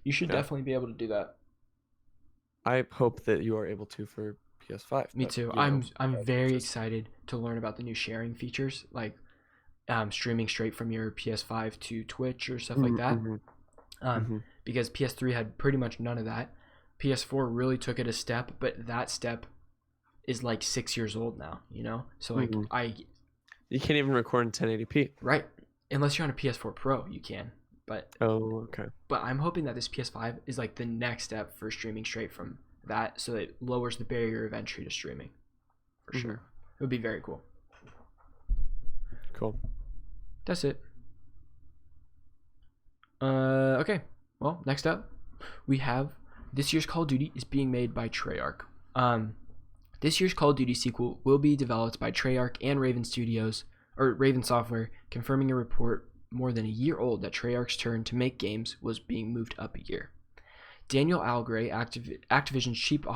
You should Yeah. definitely be able to do that. I hope that you are able to for PS5. Me but, too. you know, I'm very just- excited to learn about the new sharing features, like streaming straight from your PS5 to Twitch or stuff like Mhm, that. mhm, Um, mhm. because PS3 had pretty much none of that. PS4 really took it a step, but that step is like 6 years old now. You know, so like Mhm. You can't even record in 1080p. right, unless you're on a PS4 Pro, you can. But Oh, okay. I'm hoping that this PS5 is like the next step for streaming straight from that, so it lowers the barrier of entry to streaming. For Mhm. sure, it would be very cool. Cool. That's it. Okay. Well, next up, we have this year's Call of Duty is being made by Treyarch. This year's Call of Duty sequel will be developed by Treyarch and Raven Studios, or Raven Software, confirming a report more than a year old that Treyarch's turn to make games was being moved up a year. Daniel Algray, Activision's Chief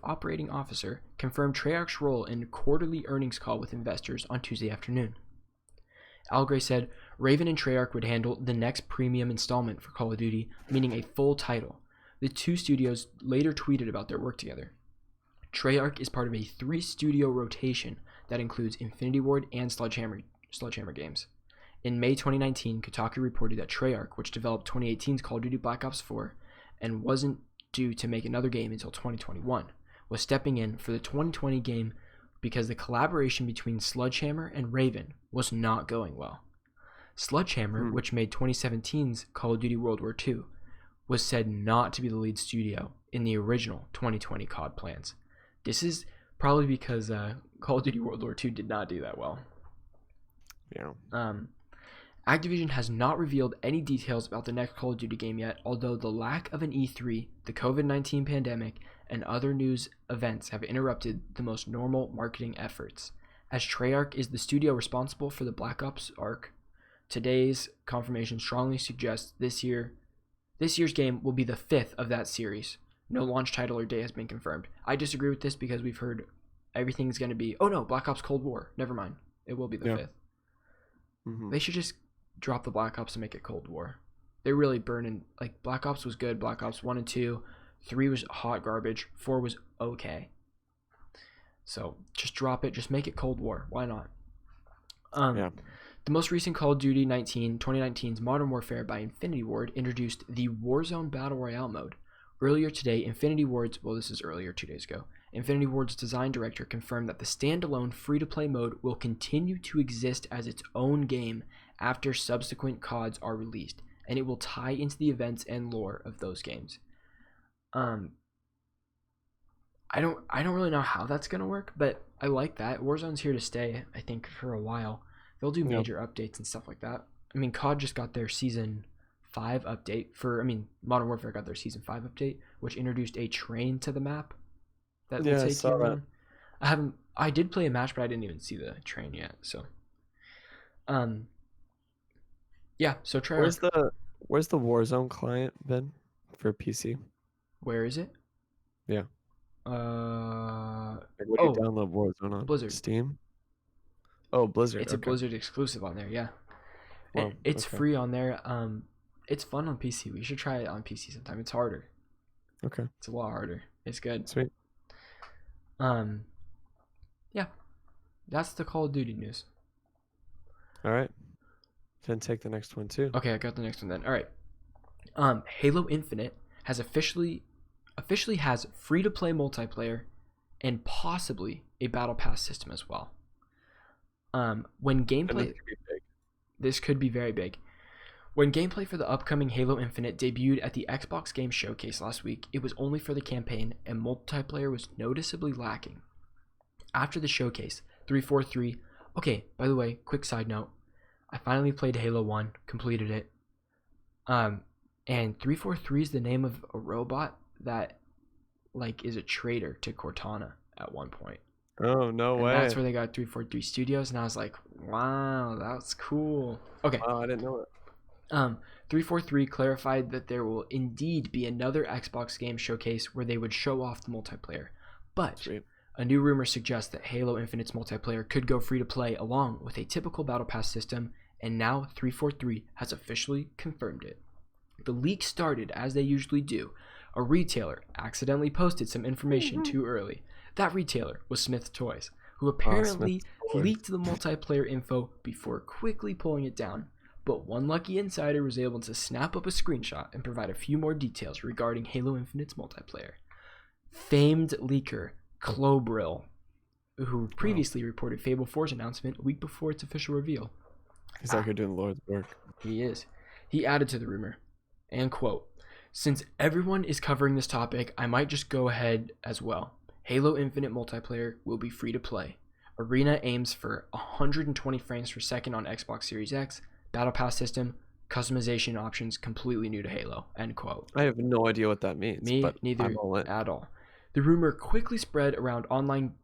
Operating Officer, confirmed Treyarch's role in a quarterly earnings call with investors on Tuesday afternoon. Algray said Raven and Treyarch would handle the next premium installment for Call of Duty, meaning a full title. The two studios later tweeted about their work together. Treyarch is part of a 3-studio rotation that includes Infinity Ward and Sledgehammer games. In May 2019, Kotaku reported that Treyarch, which developed 2018's Call of Duty Black Ops 4 and wasn't due to make another game until 2021, was stepping in for the 2020 game because the collaboration between Sledgehammer and Raven was not going well. Sledgehammer, which made 2017's Call of Duty World War II, was said not to be the lead studio in the original 2020 COD plans. This is probably because Call of Duty World War II did not do that well. Yeah. Activision has not revealed any details about the next Call of Duty game yet, although the lack of an E3, the COVID-19 pandemic, and other news events have interrupted the most normal marketing efforts. As Treyarch is the studio responsible for the Black Ops arc, today's confirmation strongly suggests this year's game will be the 5th of that series. No launch title or day has been confirmed. I disagree with this because we've heard everything's going to be, oh no, Black Ops Cold War. Never mind. It will be the 5th. Mm-hmm. They should just drop the Black Ops and make it Cold War. They really burn in, like, Black Ops was good. Black Ops 1 and 2. 3 was hot garbage. 4 was okay. So just drop it. Just make it Cold War. Why not? The most recent Call of Duty 2019's Modern Warfare by Infinity Ward introduced the Warzone Battle Royale mode. Earlier today, this is earlier 2 days ago, Infinity Ward's design director confirmed that the standalone free-to-play mode will continue to exist as its own game after subsequent CODs are released, and it will tie into the events and lore of those games. I don't really know how that's gonna work, but I like that. Warzone's here to stay, I think, for a while. They'll do major updates and stuff like that. I mean, COD just got their season 5 update for, I mean, Modern Warfare got their Season 5 update, which introduced a train to the map that will Yeah, I take saw you that. around. I did play a match, but I didn't even see the train yet. So, um, yeah. So Where's Treyarch, the Warzone client been for PC? where is it? Yeah. Uh, Like, what do you oh, download Warzone on? Blizzard. Steam? Oh, Blizzard. It's a Okay. Blizzard exclusive on there. Yeah, and Well, it's okay. free on there. It's fun on PC. We should try it on PC sometime. It's harder. Okay. It's a lot harder. It's good. Sweet. Um, yeah, that's the Call of Duty news. All right. Then take the next one too. Okay, I got the next one then. All right. Halo Infinite has officially has free to play multiplayer and possibly a battle pass system as well. When And gameplay, this could be big. this could be very big. When gameplay for the upcoming Halo Infinite debuted at the Xbox Game Showcase last week, it was only for the campaign and multiplayer was noticeably lacking. After the showcase, 343. Okay, by the way, quick side note. I finally played Halo 1, completed it. And 343 is the name of a robot that like is a traitor to Cortana at one point. Oh, no And way. that's where they got 343 Studios, and I was like, wow, that's cool. Okay. Wow, I didn't know that. 343 clarified that there will indeed be another Xbox game showcase where they would show off the multiplayer. But Sweet. a new rumor suggests that Halo Infinite's multiplayer could go free to play along with a typical Battle Pass system, and now 343 has officially confirmed it. The leak started as they usually do. A retailer accidentally posted some information too early. That retailer was Smith Toys, who apparently Smith Toys. leaked the multiplayer info before quickly pulling it down. But one lucky insider was able to snap up a screenshot and provide a few more details regarding Halo Infinite's multiplayer. Famed leaker Clobril, who previously reported Fable 4's announcement a week before its official reveal. He's out here doing the Lord's work. He is. He added to the rumor, and quote, "Since everyone is covering this topic, I might just go ahead as well. Halo Infinite multiplayer will be free to play. Arena aims for 120 frames per second on Xbox Series X. Battle Pass system, customization options completely new to Halo." End quote. I have no idea what that means. Me but neither I'm all in. at all. The rumor quickly spread around online,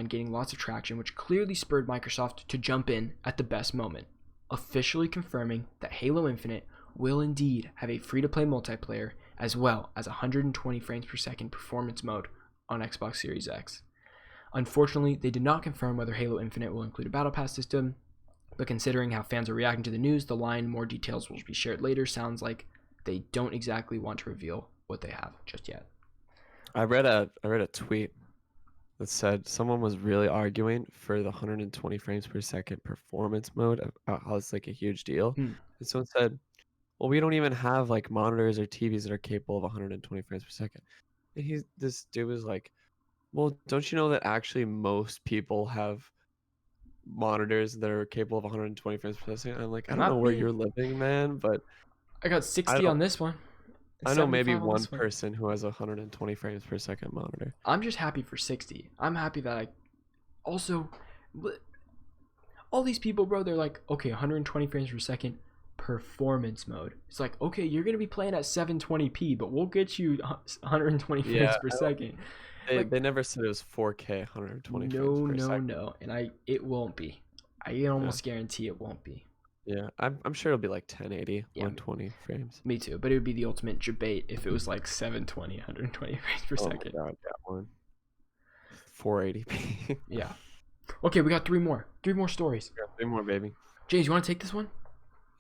gaining lots of traction, which clearly spurred Microsoft to jump in at the best moment, officially confirming that Halo Infinite will indeed have a free-to-play multiplayer as well as 120 frames per second performance mode on Xbox Series X. Unfortunately, they did not confirm whether Halo Infinite will include a Battle Pass system, but considering how fans are reacting to the news, the line "more details will be shared later" sounds like they don't exactly want to reveal what they have just yet. I read a tweet that said someone was really arguing for the 120 frames per second performance mode, about how it's like a huge deal. Hmm. And someone said, well, we don't even have like monitors or TVs that are capable of 120 frames per second. And this dude was like, well, don't you know that actually most people have monitors that are capable of 120 frames per second? I'm like, I don't Not know where me. you're living, man, but I got 60 on this one. I know maybe 75 on one this one. person who has a 120 frames per second monitor. I'm just happy for 60. I'm happy that I also all these people, bro, they're like, okay, 120 frames per second performance mode. It's like, okay, you're going to be playing at 720p, but we'll get you 120 frames Yeah, per second. They never said it was 4K 120 frames per second. No, and it won't be. I can almost guarantee it won't be. Yeah, I'm sure it'll be like 1080, Yeah. 120 frames. Me too, but it would be the ultimate debate if it was like 720, 120 frames per Oh second. my god, that one. 480p. Yeah. Okay, we got three more stories. Yeah, 3 more, baby. James, you want to take this one?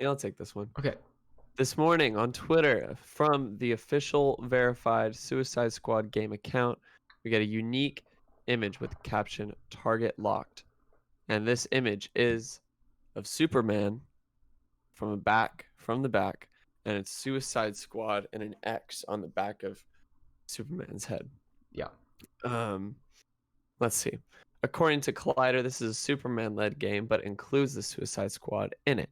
Yeah, I'll take this one. Okay. This morning on Twitter, from the official verified Suicide Squad game account, we get a unique image with the caption "Target Locked," and this image is of Superman from the back, and it's Suicide Squad and an X on the back of Superman's head. Yeah. Let's see. According to Collider, this is a Superman-led game, but includes the Suicide Squad in it.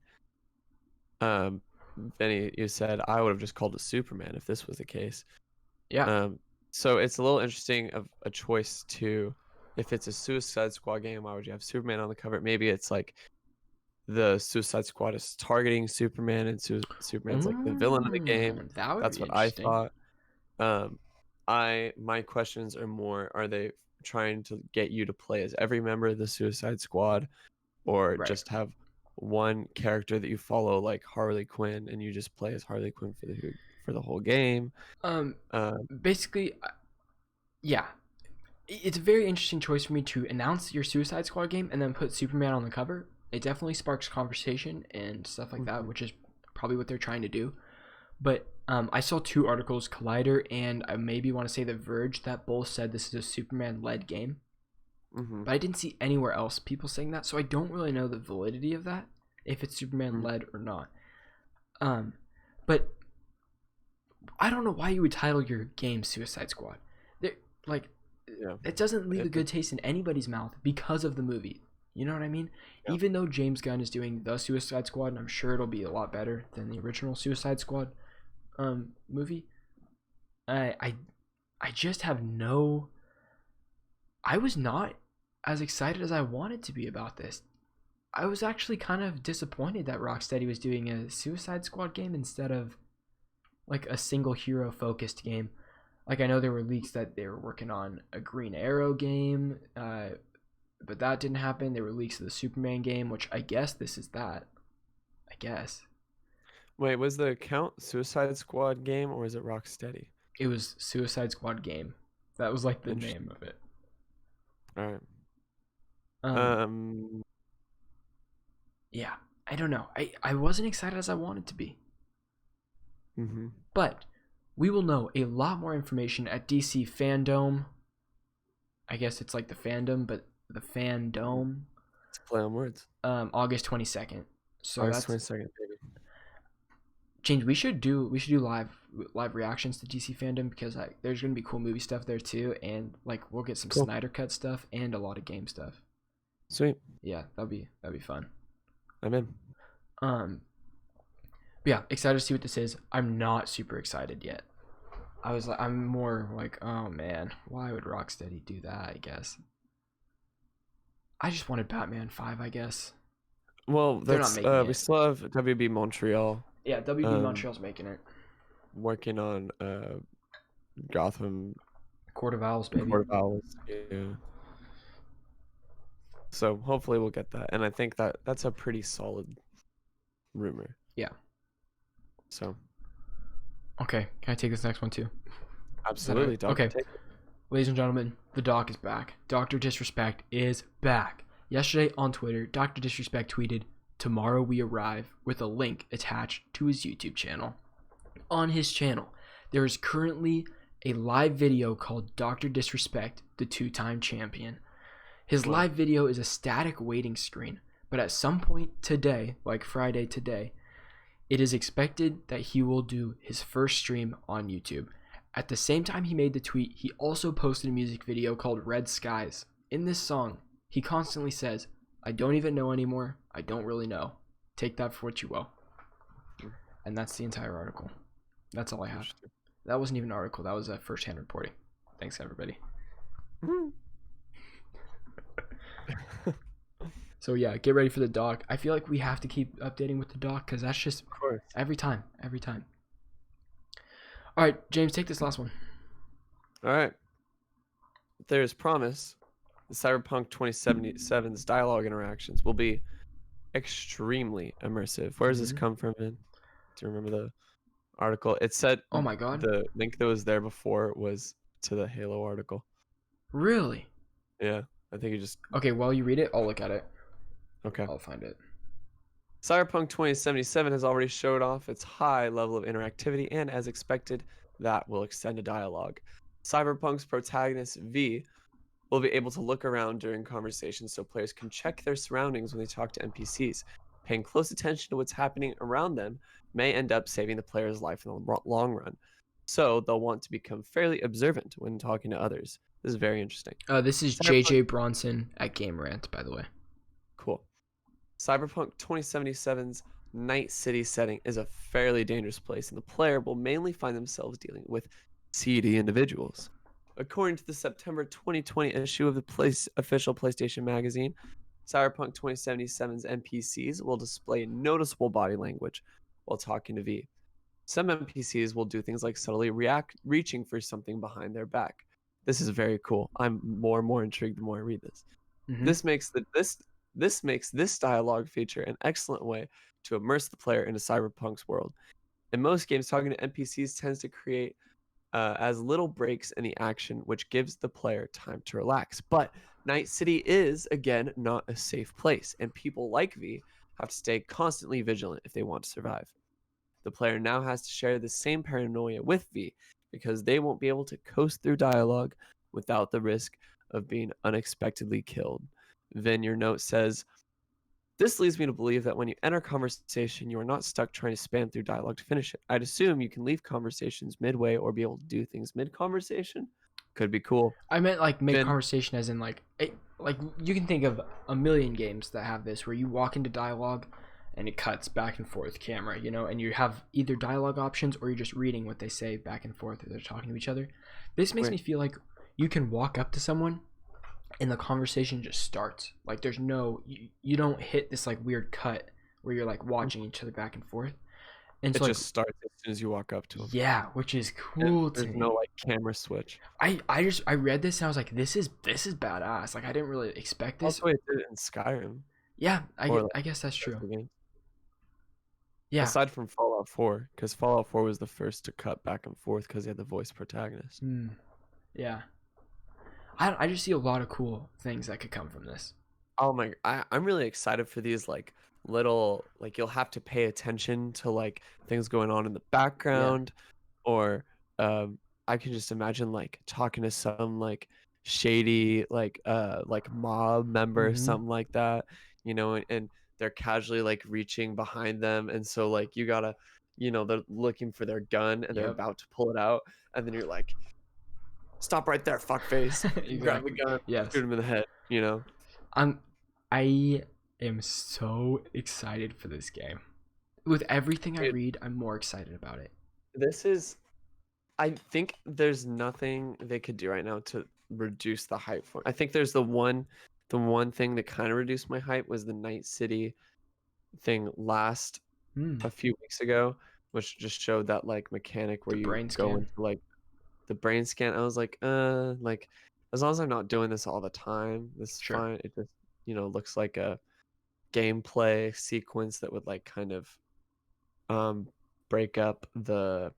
Benny, you said I would have just called it Superman if this was the case. Yeah. So it's a little interesting of a choice to, if it's a Suicide Squad game, why would you have Superman on the cover? Maybe it's like the Suicide Squad is targeting Superman, and Superman's like the villain of the game. That would That's be what I interesting. thought. My questions are more: are they trying to get you to play as every member of the Suicide Squad, or Right. just have one character that you follow, like Harley Quinn, and you just play as Harley Quinn for the whole game? Um, Um, basically, yeah, it's a very interesting choice for me to announce your Suicide Squad game and then put Superman on the cover. It definitely sparks conversation and stuff like that, mhm, which is probably what they're trying to do. But I saw two articles, Collider and I maybe want to say The Verge, that both said this is a Superman-led game. mhm, But I didn't see anywhere else people saying that, so I don't really know the validity of that, if it's mhm. Superman-led or not. Um, but I don't know why you would title your game Suicide Squad. There, like, Yeah. it doesn't leave a It, good taste in anybody's mouth because of the movie. You know what I mean? yeah. Even though James Gunn is doing the Suicide Squad, and I'm sure it'll be a lot better than the original Suicide Squad movie, I I I just have no. I was not as excited as I wanted to be about this. I was actually kind of disappointed that Rocksteady was doing a Suicide Squad game instead of like a single hero focused game. Like I know there were leaks that they were working on a Green Arrow game, but that didn't happen. There were leaks of the Superman game, which I guess this is that. I guess Wait, was the account Suicide Squad game, or is it Rocksteady? it was Suicide Squad game. That was like the Interesting. name of it. All right. Um, Um. yeah, I don't know. I wasn't excited as I wanted to be, Mhm. but we will know a lot more information at DC Fandom. I guess it's like the fandom, but the Fandom, Let's play on words. August 22nd. So August that's 22nd, baby. James. We should do live reactions to DC Fandom because there's gonna be cool movie stuff there too, and like we'll get some Cool. Snyder Cut stuff and a lot of game stuff. Sweet. Yeah, that'd be fun. I'm in. Um, but yeah, excited to see what this is. I'm not super excited yet. I'm more like, oh man, why would Rocksteady do that? I guess I just wanted Batman 5. I guess Well, they're not that's making we it. still have WB Montreal Yeah, WB um Montreal's making it. working on Gotham Court of Owls, baby. Court of Owls. Yeah. So hopefully we'll get that, and I think that's a pretty solid rumor. Yeah. So Okay, can I take this next one too? absolutely, Doc. Okay, Take it. ladies and gentlemen, the doc is back. Dr. Disrespect is back. Yesterday on Twitter, Dr. Disrespect tweeted, "Tomorrow we arrive," with a link attached to his YouTube channel. On his channel, there is currently a live video called Dr. Disrespect, the two-time champion. His Wow. live video is a static waiting screen, but at some point today, like Friday today, it is expected that he will do his first stream on YouTube. At the same time he made the tweet, he also posted a music video called Red Skies. In this song, he constantly says, "I don't even know anymore. I don't really know. Take that for what you will." And that's the entire article. That's all I have. Interesting. That wasn't even an article. That was a first-hand reporting. Thanks, everybody. So yeah, get ready for the doc. I feel like we have to keep updating with the doc because that's just Of course. every time. All right, James, take this last one. All right. There's promise. The Cyberpunk 2077's dialogue interactions will be extremely immersive. Where does this Mhm. come from, man? Do you remember the article? It said Oh my god. the link that was there before was to the Halo article. Really? Yeah, I think you just Okay, while you read it, I'll look at it. okay. I'll find it. Cyberpunk 2077 has already showed off its high level of interactivity, and as expected, that will extend to dialogue. Cyberpunk's protagonist V will be able to look around during conversations so players can check their surroundings when they talk to NPCs. Paying close attention to what's happening around them may end up saving the player's life in the long run. So they'll want to become fairly observant when talking to others. This is very interesting. This is Cyberpunk, JJ Bronson at Game Rant, by the way. cool. Cyberpunk 2077's Night City setting is a fairly dangerous place, and the player will mainly find themselves dealing with seedy individuals. According to the September 2020 issue of the official PlayStation magazine, Cyberpunk 2077's NPCs will display noticeable body language while talking to V. Some NPCs will do things like subtly reaching for something behind their back. This is very cool. I'm more and more intrigued the more I read this. Mm-hmm. This makes this dialogue feature an excellent way to immerse the player into Cyberpunk's world. In most games, talking to NPCs tends to create as little breaks in the action, which gives the player time to relax. But Night City is, again, not a safe place, and people like V have to stay constantly vigilant if they want to survive. The player now has to share the same paranoia with V because they won't be able to coast through dialogue without the risk of being unexpectedly killed. Then your note says, this leads me to believe that when you enter a conversation, you are not stuck trying to span through dialogue to finish it. I'd assume you can leave conversations midway or be able to do things mid-conversation. Could be cool. I meant like make Then- conversation as in like you can think of a million games that have this where you walk into dialogue and it cuts back and forth camera, and you have either dialogue options or you're just reading what they say back and forth as they're talking to each other. This makes me feel like you can walk up to someone and the conversation just starts. Like there's you don't hit this like weird cut where you're like watching each other back and forth. And It so just starts as soon as you walk up to them. yeah, which is cool to There's me. no like camera switch. I read this and I was like, this is badass. Like I didn't really expect this. That's the way it did it in Skyrim. Yeah, Or, I guess that's true. Game. Yeah. Aside from Fallout 4, because Fallout 4 was the first to cut back and forth because they had the voice protagonist. Yeah. I just see a lot of cool things that could come from this. Oh my! I'm really excited for these like little like you'll have to pay attention to like things going on in the background, or I can just imagine like talking to some like shady like mob member or Mhm. something like that, and they're casually like reaching behind them, and so like you gotta, they're looking for their gun and they're Yep. about to pull it out, and then you're like, stop right there, fuckface! Grab the Exactly. gun, Yes. shoot him in the head, I am so excited for this game. With everything I Dude. read, I'm more excited about it. I think there's nothing they could do right now to reduce the hype for it. I think there's the one thing that kind of reduced my hype was the Night City thing a few weeks ago, which just showed that like mechanic where The you brain go scan. into like the brain scan. I was like as long as I'm not doing this all the time, this is Sure. fine. It just looks like a gameplay sequence that would like kind of break up the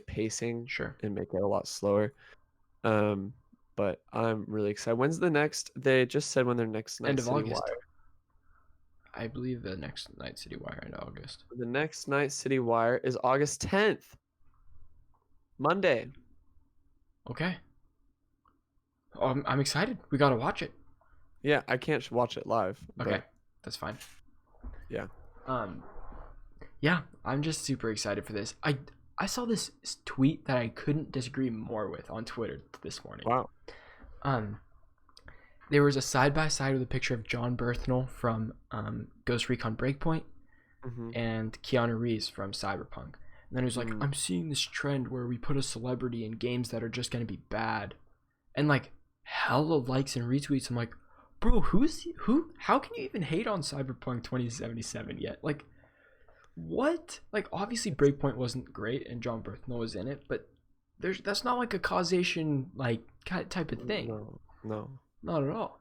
pacing Sure. and make it a lot slower. But I'm really excited. When's the next? They just said when their next Night End of City August. Wire. I believe the next Night City Wire in August. The next Night City Wire is August 10th, Monday. Okay. Oh, I'm excited. We gotta watch it. Yeah, I can't watch it live. Okay, but that's fine. Yeah. Yeah, I'm just super excited for this. I saw this tweet that I couldn't disagree more with on Twitter this morning. Wow. There was a side by side with a picture of John Berthnell from Ghost Recon Breakpoint and Keanu Reeves from Cyberpunk. And then it was like, I'm seeing this trend where we put a celebrity in games that are just gonna be bad, and like hella likes and retweets. I'm like, bro, who? How can you even hate on Cyberpunk 2077 yet? Like, what? Like, obviously Breakpoint wasn't great and John Berthnell was in it, but that's not like a causation like type of thing. No. Not at all.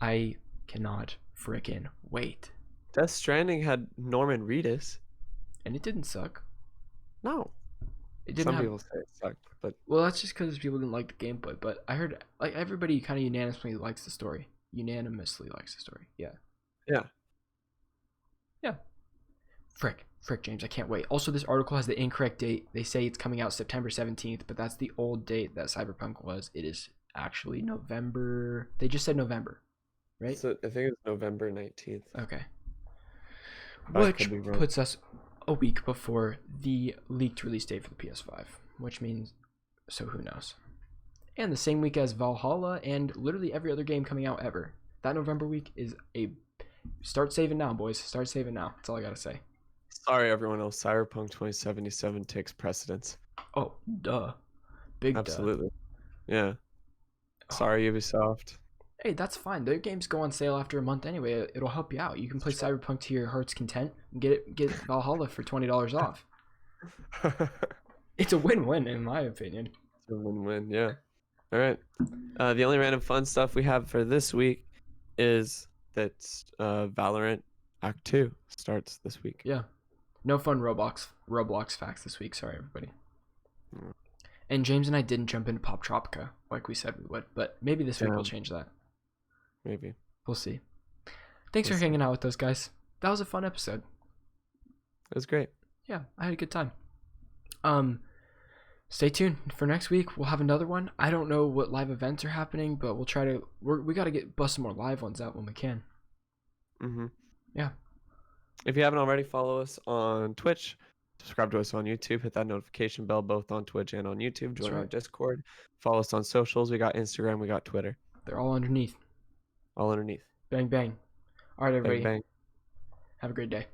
I cannot frickin' wait. Death Stranding had Norman Reedus. And it didn't suck. No. It didn't Some have... people say it sucked, but Well, that's just because people didn't like the gameplay. But I heard like everybody kind of unanimously likes the story. Yeah. Yeah. Frick, James, I can't wait. Also, this article has the incorrect date. They say it's coming out September 17th, but that's the old date that Cyberpunk was. It is actually November. They just said November, right? So I think it's November 19th. Okay. I Which could be wrong. puts us a week before the leaked release date for the PS5, which means, so who knows? And the same week as Valhalla and literally every other game coming out ever. That November week is start saving now, boys. Start saving now. That's all I gotta say. Sorry, everyone else. Cyberpunk 2077 takes precedence. Oh, duh. Big Absolutely. Yeah. Sorry, Ubisoft. Hey, that's fine. Their games go on sale after a month anyway. It'll help you out. You can play Cyberpunk to your heart's content and get Valhalla for $20 off. It's a win-win in my opinion. It's a win-win, yeah. All right. The only random fun stuff we have for this week is that Valorant Act 2 starts this week. Yeah. No fun Roblox facts this week. Sorry, everybody. And James and I didn't jump into Pop Tropica like we said we would, but maybe this week we'll change that. Maybe. We'll see. Thanks for hanging out with us, guys. That was a fun episode. It was great. Yeah, I had a good time. Stay tuned for next week. We'll have another one. I don't know what live events are happening, but we'll try to. We got to bust some more live ones out when we can. Yeah. If you haven't already, follow us on Twitch. Subscribe to us on YouTube. Hit that notification bell both on Twitch and on YouTube. Join our Discord. Follow us on socials. We got Instagram. We got Twitter. They're all underneath. All underneath. Bang, bang. All right, everybody. Bang, bang. Have a great day.